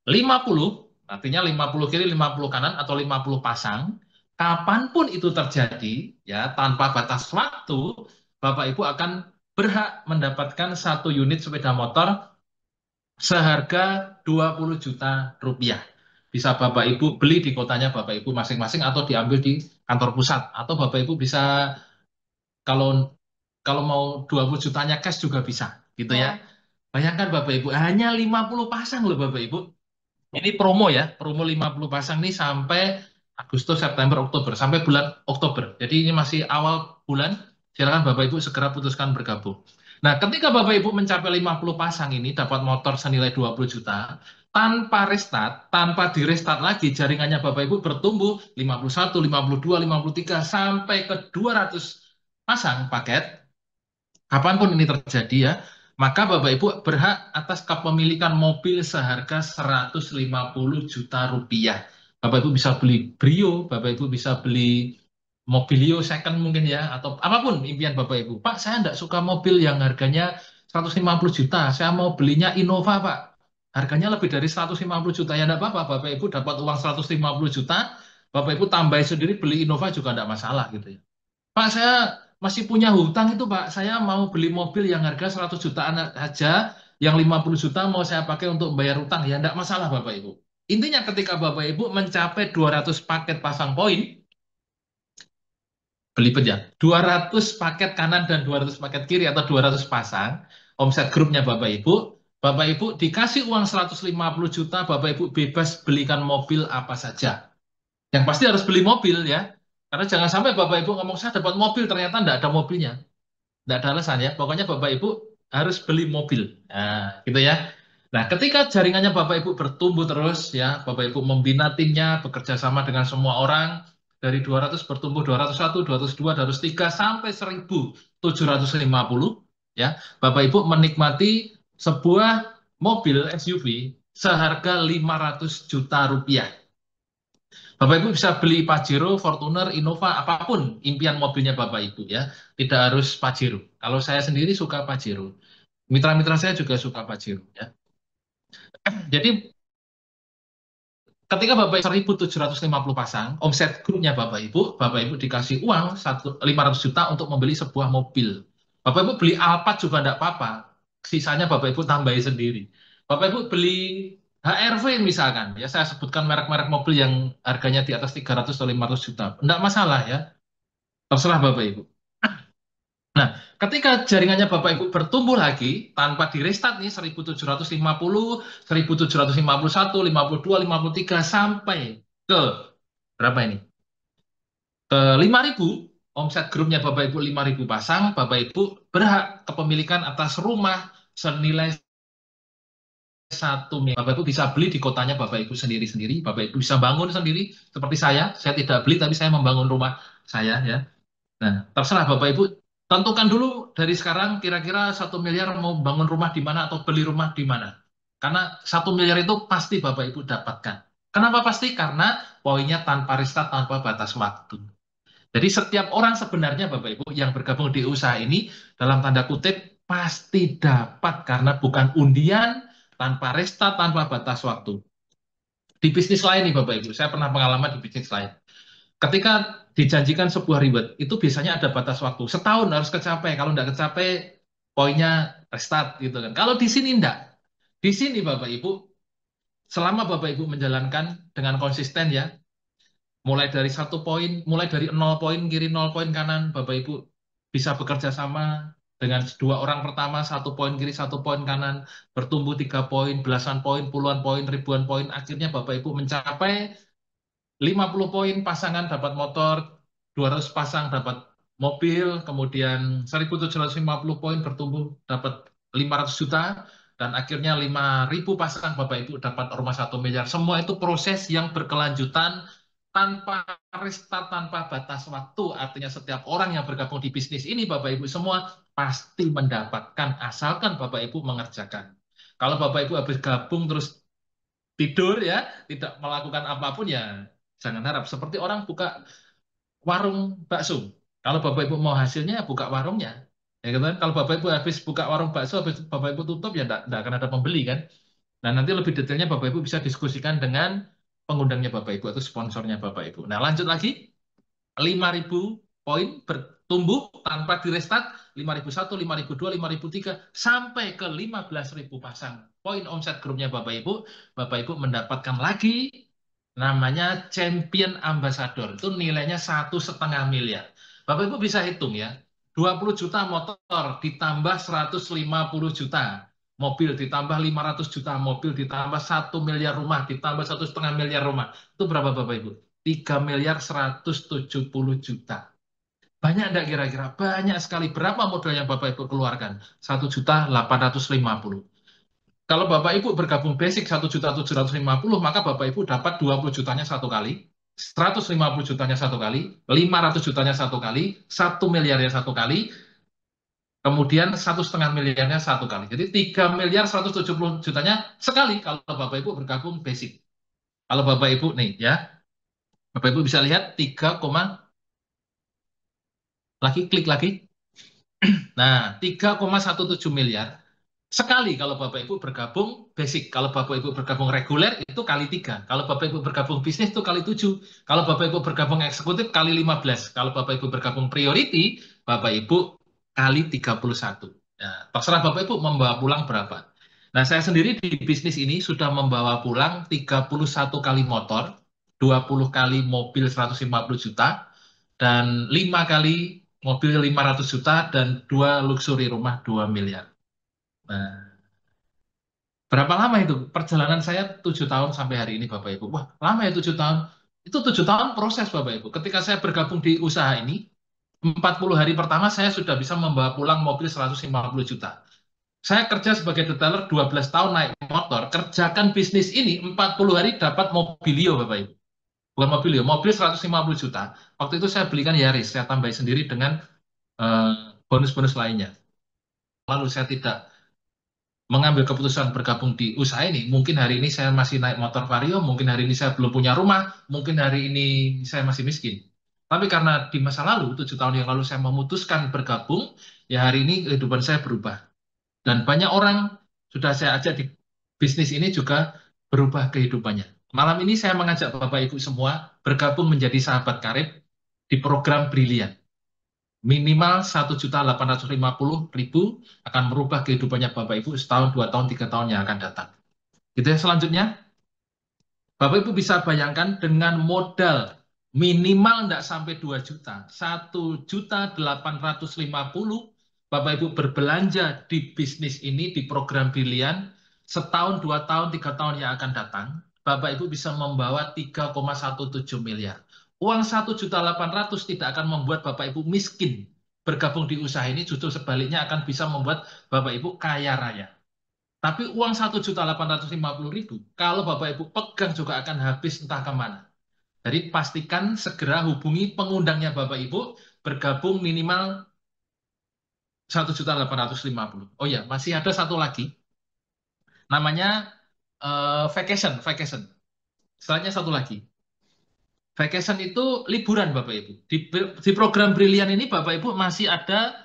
50, artinya 50 kiri, 50 kanan, atau 50 pasang, kapanpun itu terjadi, ya tanpa batas waktu, Bapak Ibu akan berhak mendapatkan 1 unit sepeda motor seharga 20 juta rupiah. Bisa Bapak Ibu beli di kotanya Bapak Ibu masing-masing atau diambil di kantor pusat. Atau Bapak Ibu bisa, kalau kalau mau 20 jutanya cash juga bisa, gitu ya. Bayangkan Bapak Ibu, hanya 50 pasang loh Bapak Ibu. Ini promo ya, promo 50 pasang nih sampai Agustus, September, Oktober, sampai bulan Oktober. Jadi ini masih awal bulan, silakan Bapak Ibu segera putuskan bergabung. Nah, ketika Bapak Ibu mencapai 50 pasang ini, dapat motor senilai 20 juta, tanpa restart, tanpa di restart lagi, jaringannya Bapak Ibu bertumbuh 51, 52, 53, sampai ke 200 pasang paket, kapanpun ini terjadi ya, maka Bapak Ibu berhak atas kepemilikan mobil seharga 150 juta rupiah. Bapak Ibu bisa beli Brio, Bapak Ibu bisa beli Mobilio second mungkin ya, atau apapun impian Bapak Ibu. Pak, saya tidak suka mobil yang harganya 150 juta, saya mau belinya Innova Pak. Harganya lebih dari 150 juta, ya tidak apa-apa. Bapak Ibu dapat uang 150 juta, Bapak Ibu tambah sendiri beli Innova juga tidak masalah gitu ya. Pak, saya masih punya hutang itu, Pak. Saya mau beli mobil yang harga 100 jutaan aja, yang 50 juta mau saya pakai untuk membayar hutang. Ya, enggak masalah, Bapak Ibu. Intinya ketika Bapak Ibu mencapai 200 paket pasang poin, belibet ya, 200 paket kanan dan 200 paket kiri atau 200 pasang, omset grupnya Bapak Ibu dikasih uang 150 juta, Bapak Ibu bebas belikan mobil apa saja. Yang pasti harus beli mobil ya. Karena jangan sampai Bapak Ibu ngomong saya dapat mobil ternyata enggak ada mobilnya. Enggak ada alasan ya. Pokoknya Bapak Ibu harus beli mobil. Nah, gitu ya. Nah, ketika jaringannya Bapak Ibu bertumbuh terus ya, Bapak Ibu membina timnya, bekerja sama dengan semua orang, dari 200 bertumbuh 201, 202, 203 sampai 1.750 ya. Bapak Ibu menikmati sebuah mobil SUV seharga 500 juta rupiah. Bapak Ibu bisa beli Pajero, Fortuner, Innova, apapun impian mobilnya Bapak Ibu ya. Tidak harus Pajero. Kalau saya sendiri suka Pajero. Mitra-mitra saya juga suka Pajero ya. Jadi ketika Bapak 1.750 pasang, omset grupnya Bapak Ibu dikasih uang 500 juta untuk membeli sebuah mobil. Bapak Ibu beli Alphard juga tidak apa-apa, sisanya Bapak Ibu tambahi sendiri. Bapak Ibu beli HRV misalkan, ya saya sebutkan merek-merek mobil yang harganya di atas 300 atau 500 juta, tidak masalah ya, terserah Bapak Ibu. Nah, ketika jaringannya Bapak Ibu bertumbuh lagi tanpa di restart nih 1.750, 1.751, 52, 53 sampai ke berapa ini? Ke 5.000, omset grupnya Bapak Ibu 5.000 pasang, Bapak Ibu berhak kepemilikan atas rumah senilai 1 miliar. Bapak Ibu bisa beli di kotanya Bapak Ibu sendiri-sendiri, Bapak Ibu bisa bangun sendiri seperti saya tidak beli tapi saya membangun rumah saya ya. Nah, terserah Bapak Ibu, tentukan dulu dari sekarang kira-kira 1 miliar mau bangun rumah di mana atau beli rumah di mana. Karena 1 miliar itu pasti Bapak Ibu dapatkan. Kenapa pasti? Karena poinnya tanpa restart, tanpa batas waktu. Jadi setiap orang sebenarnya Bapak Ibu yang bergabung di usaha ini, dalam tanda kutip, pasti dapat karena bukan undian, tanpa restart, tanpa batas waktu. Di bisnis lain nih Bapak Ibu, saya pernah pengalaman di bisnis lain. Ketika dijanjikan sebuah reward, itu biasanya ada batas waktu. Setahun harus kecapai. Kalau nggak kecapai, poinnya restart gitu kan. Kalau di sini enggak. Di sini Bapak Ibu, selama Bapak Ibu menjalankan dengan konsisten ya, mulai dari 1 poin, mulai dari 0 poin kiri, 0 poin kanan, Bapak Ibu bisa bekerja sama dengan 2 orang pertama, 1 poin kiri, 1 poin kanan, bertumbuh 3 poin, belasan poin, puluhan poin, ribuan poin, akhirnya Bapak Ibu mencapai 50 poin pasangan dapat motor, 200 pasang dapat mobil, kemudian 1.750 poin bertumbuh dapat 500 juta, dan akhirnya 5.000 pasang Bapak Ibu dapat rumah 1 miliar. Semua itu proses yang berkelanjutan tanpa restart, tanpa batas waktu. Artinya setiap orang yang bergabung di bisnis ini Bapak Ibu semua pasti mendapatkan asalkan Bapak Ibu mengerjakan. Kalau Bapak Ibu habis gabung terus tidur ya, tidak melakukan apapun ya jangan harap. Seperti orang buka warung bakso. Kalau Bapak Ibu mau hasilnya, buka warungnya. Ya kan? Kalau Bapak Ibu habis buka warung bakso, habis Bapak Ibu tutup, ya enggak akan ada pembeli kan. Nah, nanti lebih detailnya Bapak Ibu bisa diskusikan dengan pengundangnya Bapak Ibu atau sponsornya Bapak Ibu. Nah, lanjut lagi. 5.000 poin bertumbuh tanpa direstart, 5.001, 5.002, 5.003 sampai ke 15.000 pasang poin omset grupnya Bapak Ibu mendapatkan lagi namanya champion ambassador, itu nilainya 1,5 miliar. Bapak Ibu bisa hitung ya, 20 juta motor ditambah 150 juta mobil, ditambah 500 juta mobil, ditambah 1 miliar rumah, ditambah 1,5 miliar rumah, itu berapa Bapak Ibu? 3.170 juta. Banyak enggak kira-kira? Banyak sekali. Berapa modal yang Bapak Ibu keluarkan? 1.850. Kalau Bapak Ibu bergabung basic 1.750, maka Bapak Ibu dapat 20 jutanya 1 kali, 150 jutanya 1 kali, 500 jutanya 1 kali, 1 miliarnya 1 kali, kemudian 1,5 miliarnya 1 kali. Jadi 3.170 jutanya sekali kalau Bapak Ibu bergabung basic. Kalau Bapak Ibu nih ya, Bapak Ibu bisa lihat 3, lagi klik lagi. Nah, 3,17 miliar sekali kalau Bapak Ibu bergabung basic. Kalau Bapak Ibu bergabung reguler itu kali 3. Kalau Bapak Ibu bergabung bisnis itu kali 7. Kalau Bapak Ibu bergabung eksekutif kali 15. Kalau Bapak Ibu bergabung priority, Bapak Ibu kali 31. Nah, terserah Bapak Ibu membawa pulang berapa. Nah, saya sendiri di bisnis ini sudah membawa pulang 31 kali motor, 20 kali mobil 150 juta, dan 5 kali mobil 500 juta, dan 2 luxury rumah 2 miliar. Nah, berapa lama itu? Perjalanan saya 7 tahun sampai hari ini Bapak Ibu. Wah, lama ya 7 tahun. Itu 7 tahun proses Bapak Ibu. Ketika saya bergabung di usaha ini, 40 hari pertama saya sudah bisa membawa pulang mobil 150 juta. Saya kerja sebagai detailer 12 tahun naik motor, kerjakan bisnis ini 40 hari dapat mobilio Bapak Ibu. Bukan mobilio, mobil 150 juta. Waktu itu saya belikan Yaris, saya tambahin sendiri dengan bonus-bonus lainnya. Lalu saya tidak mengambil keputusan bergabung di usaha ini. Mungkin hari ini saya masih naik motor Vario, mungkin hari ini saya belum punya rumah, mungkin hari ini saya masih miskin. Tapi karena di masa lalu, 7 tahun yang lalu saya memutuskan bergabung, ya hari ini kehidupan saya berubah. Dan banyak orang sudah saya ajak di bisnis ini juga berubah kehidupannya. Malam ini saya mengajak Bapak Ibu semua bergabung menjadi sahabat karib di program Brilian. Minimal 1.850.000 akan merubah kehidupannya Bapak Ibu setahun, 2 tahun, 3 tahun yang akan datang. Gitu ya, selanjutnya. Bapak Ibu bisa bayangkan dengan modal minimal tidak sampai 2 juta, 1.850.000 Bapak Ibu berbelanja di bisnis ini, di program Brilian, setahun, 2 tahun, 3 tahun yang akan datang, Bapak Ibu bisa membawa 3,17 miliar. Uang 1.800.000 tidak akan membuat Bapak Ibu miskin. Bergabung di usaha ini justru sebaliknya akan bisa membuat Bapak Ibu kaya raya. Tapi uang 1.850.000 kalau Bapak Ibu pegang juga akan habis entah kemana. Jadi pastikan segera hubungi pengundangnya Bapak Ibu bergabung minimal 1.850.000. Oh ya, masih ada satu lagi. Namanya vacation. Selanjutnya satu lagi. Vacation itu liburan Bapak Ibu. Di program Brilian ini Bapak Ibu masih ada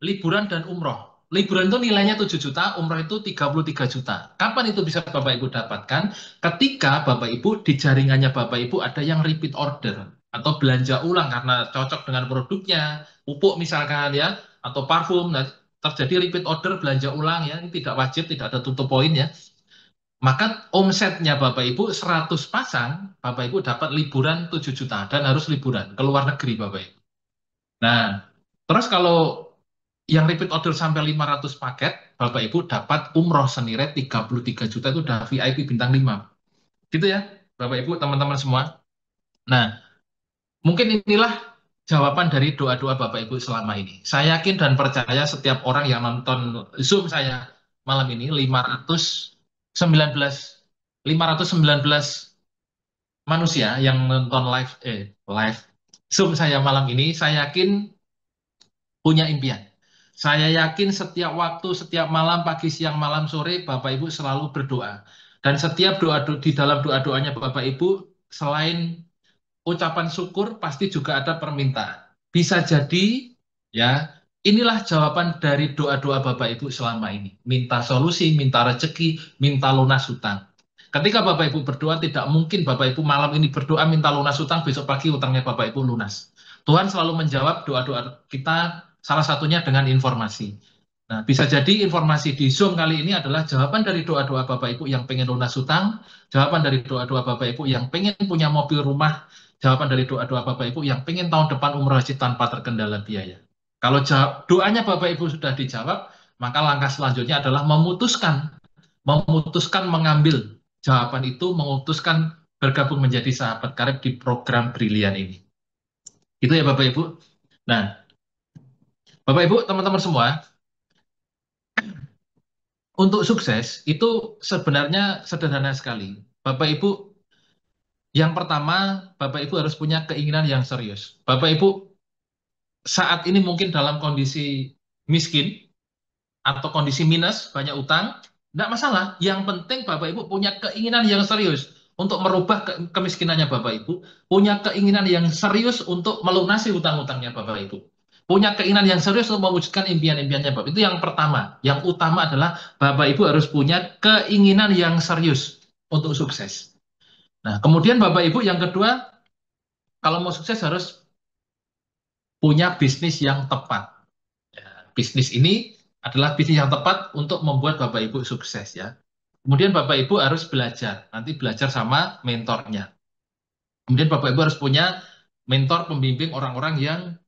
liburan dan umroh. Liburan itu nilainya 7 juta, umroh itu 33 juta. Kapan itu bisa Bapak Ibu dapatkan? Ketika Bapak Ibu di jaringannya Bapak Ibu ada yang repeat order atau belanja ulang karena cocok dengan produknya, pupuk misalkan ya, atau parfum. Nah, terjadi repeat order belanja ulang ya, ini tidak wajib, tidak ada tutup poin ya. Maka omsetnya Bapak Ibu 100 pasang, Bapak Ibu dapat liburan 7 juta dan harus liburan ke luar negeri Bapak Ibu. Nah, terus kalau yang repeat order sampai 500 paket, Bapak Ibu dapat umroh senilai 33 juta, itu udah VIP bintang 5. Gitu ya, Bapak Ibu, teman-teman semua. Nah, mungkin inilah jawaban dari doa-doa Bapak Ibu selama ini. Saya yakin dan percaya setiap orang yang nonton Zoom saya malam ini 519 manusia yang nonton live Zoom saya malam ini, saya yakin punya impian. Saya yakin setiap waktu, setiap malam, pagi, siang, malam, sore, Bapak Ibu selalu berdoa. Dan setiap doa di dalam doa-doanya Bapak Ibu, selain ucapan syukur, pasti juga ada permintaan. Bisa jadi, ya, inilah jawaban dari doa-doa Bapak Ibu selama ini. Minta solusi, minta rezeki, minta lunas hutang. Ketika Bapak Ibu berdoa, tidak mungkin Bapak Ibu malam ini berdoa minta lunas hutang, besok pagi hutangnya Bapak Ibu lunas. Tuhan selalu menjawab doa-doa kita, salah satunya dengan informasi. Nah, bisa jadi informasi di Zoom kali ini adalah jawaban dari doa-doa Bapak Ibu yang pengen lunas hutang, jawaban dari doa-doa Bapak Ibu yang pengen punya mobil rumah, jawaban dari doa-doa Bapak Ibu yang pengen tahun depan umroh haji tanpa terkendala biaya. Kalau doanya Bapak Ibu sudah dijawab, maka langkah selanjutnya adalah memutuskan mengambil jawaban itu, memutuskan bergabung menjadi sahabat karib di program Brilian ini. Itu ya Bapak Ibu. Nah, Bapak Ibu, teman-teman semua, untuk sukses itu sebenarnya sederhana sekali. Bapak Ibu, yang pertama, Bapak Ibu harus punya keinginan yang serius. Bapak Ibu saat ini mungkin dalam kondisi miskin atau kondisi minus, banyak utang, tidak masalah. Yang penting Bapak Ibu punya keinginan yang serius untuk merubah kemiskinannya Bapak Ibu, punya keinginan yang serius untuk melunasi hutang-hutangnya Bapak Ibu. Punya keinginan yang serius untuk mewujudkan impian-impiannya Bapak. Itu yang pertama. Yang utama adalah Bapak Ibu harus punya keinginan yang serius untuk sukses. Nah, kemudian Bapak Ibu yang kedua, kalau mau sukses harus punya bisnis yang tepat. Ya, bisnis ini adalah bisnis yang tepat untuk membuat Bapak Ibu sukses ya. Kemudian Bapak Ibu harus belajar, nanti belajar sama mentornya. Kemudian Bapak Ibu harus punya mentor pembimbing orang-orang yang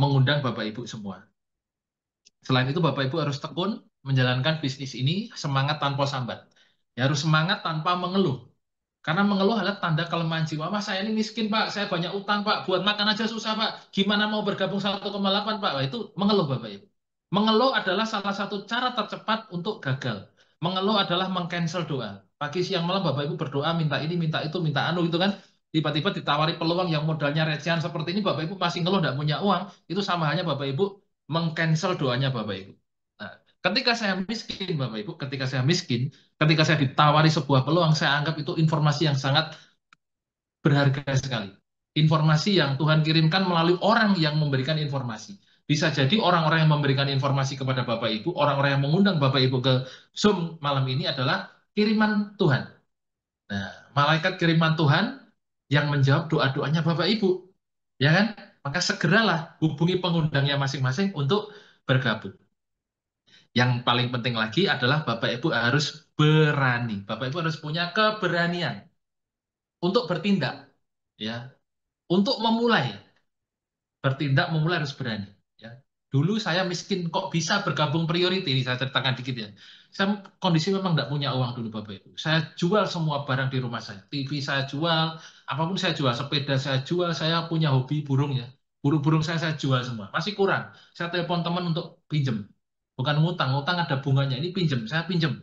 mengundang Bapak Ibu semua. Selain itu Bapak Ibu harus tekun menjalankan bisnis ini semangat tanpa sambat. Ya, harus semangat tanpa mengeluh. Karena mengeluh adalah tanda kelemahan jiwa. Wah, saya ini miskin, Pak. Saya banyak utang, Pak. Buat makan aja susah, Pak. Gimana mau bergabung 1,8, Pak? Wah, itu mengeluh, Bapak Ibu. Mengeluh adalah salah satu cara tercepat untuk gagal. Mengeluh adalah meng-cancel doa. Pagi, siang, malam Bapak Ibu berdoa, minta ini, minta itu, minta anu, gitu kan. Tiba-tiba ditawari peluang yang modalnya recehan seperti ini, Bapak Ibu masih ngeluh, tidak punya uang. Itu sama halnya Bapak Ibu meng-cancel doanya Bapak Ibu. Nah, ketika saya miskin, Bapak Ibu, ketika saya ditawari sebuah peluang, saya anggap itu informasi yang sangat berharga sekali. Informasi yang Tuhan kirimkan melalui orang yang memberikan informasi. bisa jadi orang-orang yang memberikan informasi kepada Bapak Ibu, orang-orang yang mengundang Bapak Ibu ke Zoom malam ini adalah kiriman Tuhan. Nah, malaikat kiriman Tuhan yang menjawab doa-doanya Bapak Ibu. Ya kan? Maka segeralah hubungi pengundangnya masing-masing untuk bergabung. Yang paling penting lagi adalah Bapak Ibu harus berani. Bapak Ibu harus punya keberanian untuk bertindak, ya, untuk memulai. Bertindak memulai harus berani. Ya. Dulu saya miskin kok bisa bergabung priority, ini saya ceritakan dikit ya. Saya kondisi memang tidak punya uang dulu Bapak Ibu. Saya jual semua barang di rumah saya. TV saya jual, apapun saya jual, sepeda saya jual, saya punya hobi burung ya. Burung-burung saya jual semua. Masih kurang. Saya telepon teman untuk pinjem. Bukan ngutang, ngutang ada bunganya. Ini pinjem, saya pinjem.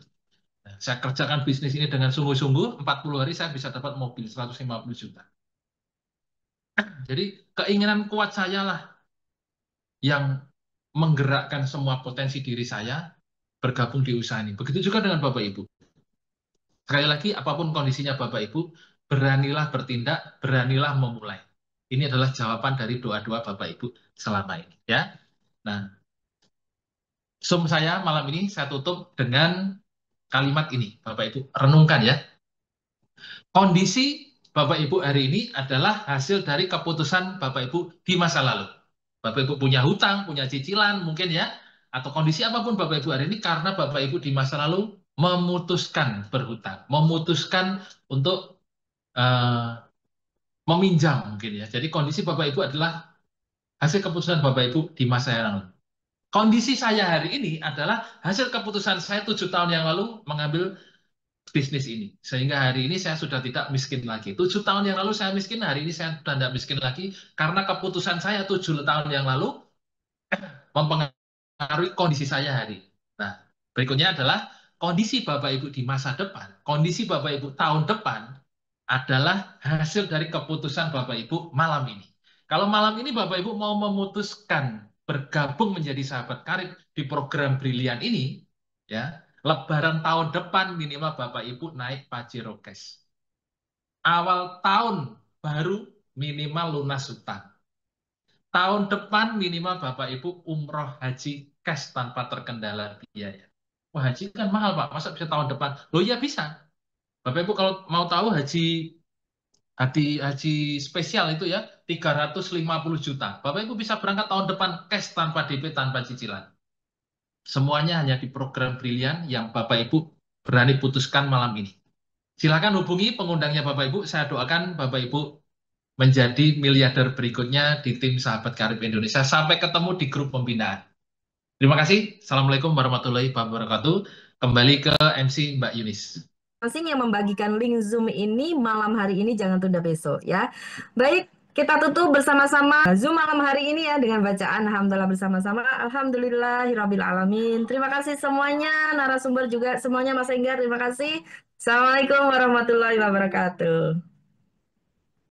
Nah, saya kerjakan bisnis ini dengan sungguh-sungguh, 40 hari saya bisa dapat mobil 150 juta. Jadi keinginan kuat saya lah yang menggerakkan semua potensi diri saya bergabung di usaha ini. Begitu juga dengan Bapak Ibu. Sekali lagi, apapun kondisinya Bapak Ibu, beranilah bertindak, beranilah memulai. Ini adalah jawaban dari doa-doa Bapak Ibu selama ini. Ya. Nah, Zoom saya malam ini saya tutup dengan kalimat ini. Bapak Ibu, renungkan ya. Kondisi Bapak Ibu hari ini adalah hasil dari keputusan Bapak Ibu di masa lalu. Bapak Ibu punya hutang, punya cicilan mungkin ya, atau kondisi apapun Bapak Ibu hari ini karena Bapak Ibu di masa lalu memutuskan berhutang, memutuskan untuk eh, meminjam mungkin ya. Jadi kondisi Bapak Ibu adalah hasil keputusan Bapak Ibu di masa yang lalu. Kondisi saya hari ini adalah hasil keputusan saya 7 tahun yang lalu mengambil bisnis ini. Sehingga hari ini saya sudah tidak miskin lagi. 7 tahun yang lalu saya miskin, hari ini saya sudah tidak miskin lagi. Karena keputusan saya 7 tahun yang lalu mempengaruhi kondisi saya hari ini. Nah, berikutnya adalah kondisi Bapak Ibu di masa depan. Kondisi Bapak Ibu tahun depan adalah hasil dari keputusan Bapak Ibu malam ini. Kalau malam ini Bapak Ibu mau memutuskan bergabung menjadi sahabat karib di program Brilian ini, ya, Lebaran tahun depan minimal Bapak Ibu naik Pajero Cash. Awal tahun baru minimal lunas hutang. Tahun depan minimal Bapak Ibu umroh haji cash tanpa terkendala biaya. Wah, haji kan mahal Pak, masa bisa tahun depan? Loh ya bisa. Bapak Ibu kalau mau tahu haji spesial itu ya 350 juta. Bapak Ibu bisa berangkat tahun depan cash tanpa DP tanpa cicilan. Semuanya hanya di program Brilian yang Bapak Ibu berani putuskan malam ini. Silakan hubungi pengundangnya Bapak Ibu. Saya doakan Bapak Ibu menjadi miliarder berikutnya di tim Sahabat Karib Indonesia. Sampai ketemu di grup pembinaan. Terima kasih. Assalamualaikum warahmatullahi wabarakatuh. Kembali ke MC Mbak Yunis. Masing yang membagikan link Zoom ini malam hari ini, jangan tunda besok ya. Baik, kita tutup bersama-sama Zoom malam hari ini ya dengan bacaan Alhamdulillah bersama-sama. Alhamdulillahirabbil alamin. Terima kasih semuanya, narasumber juga semuanya, Mas Enggar, terima kasih. Assalamualaikum warahmatullahi wabarakatuh.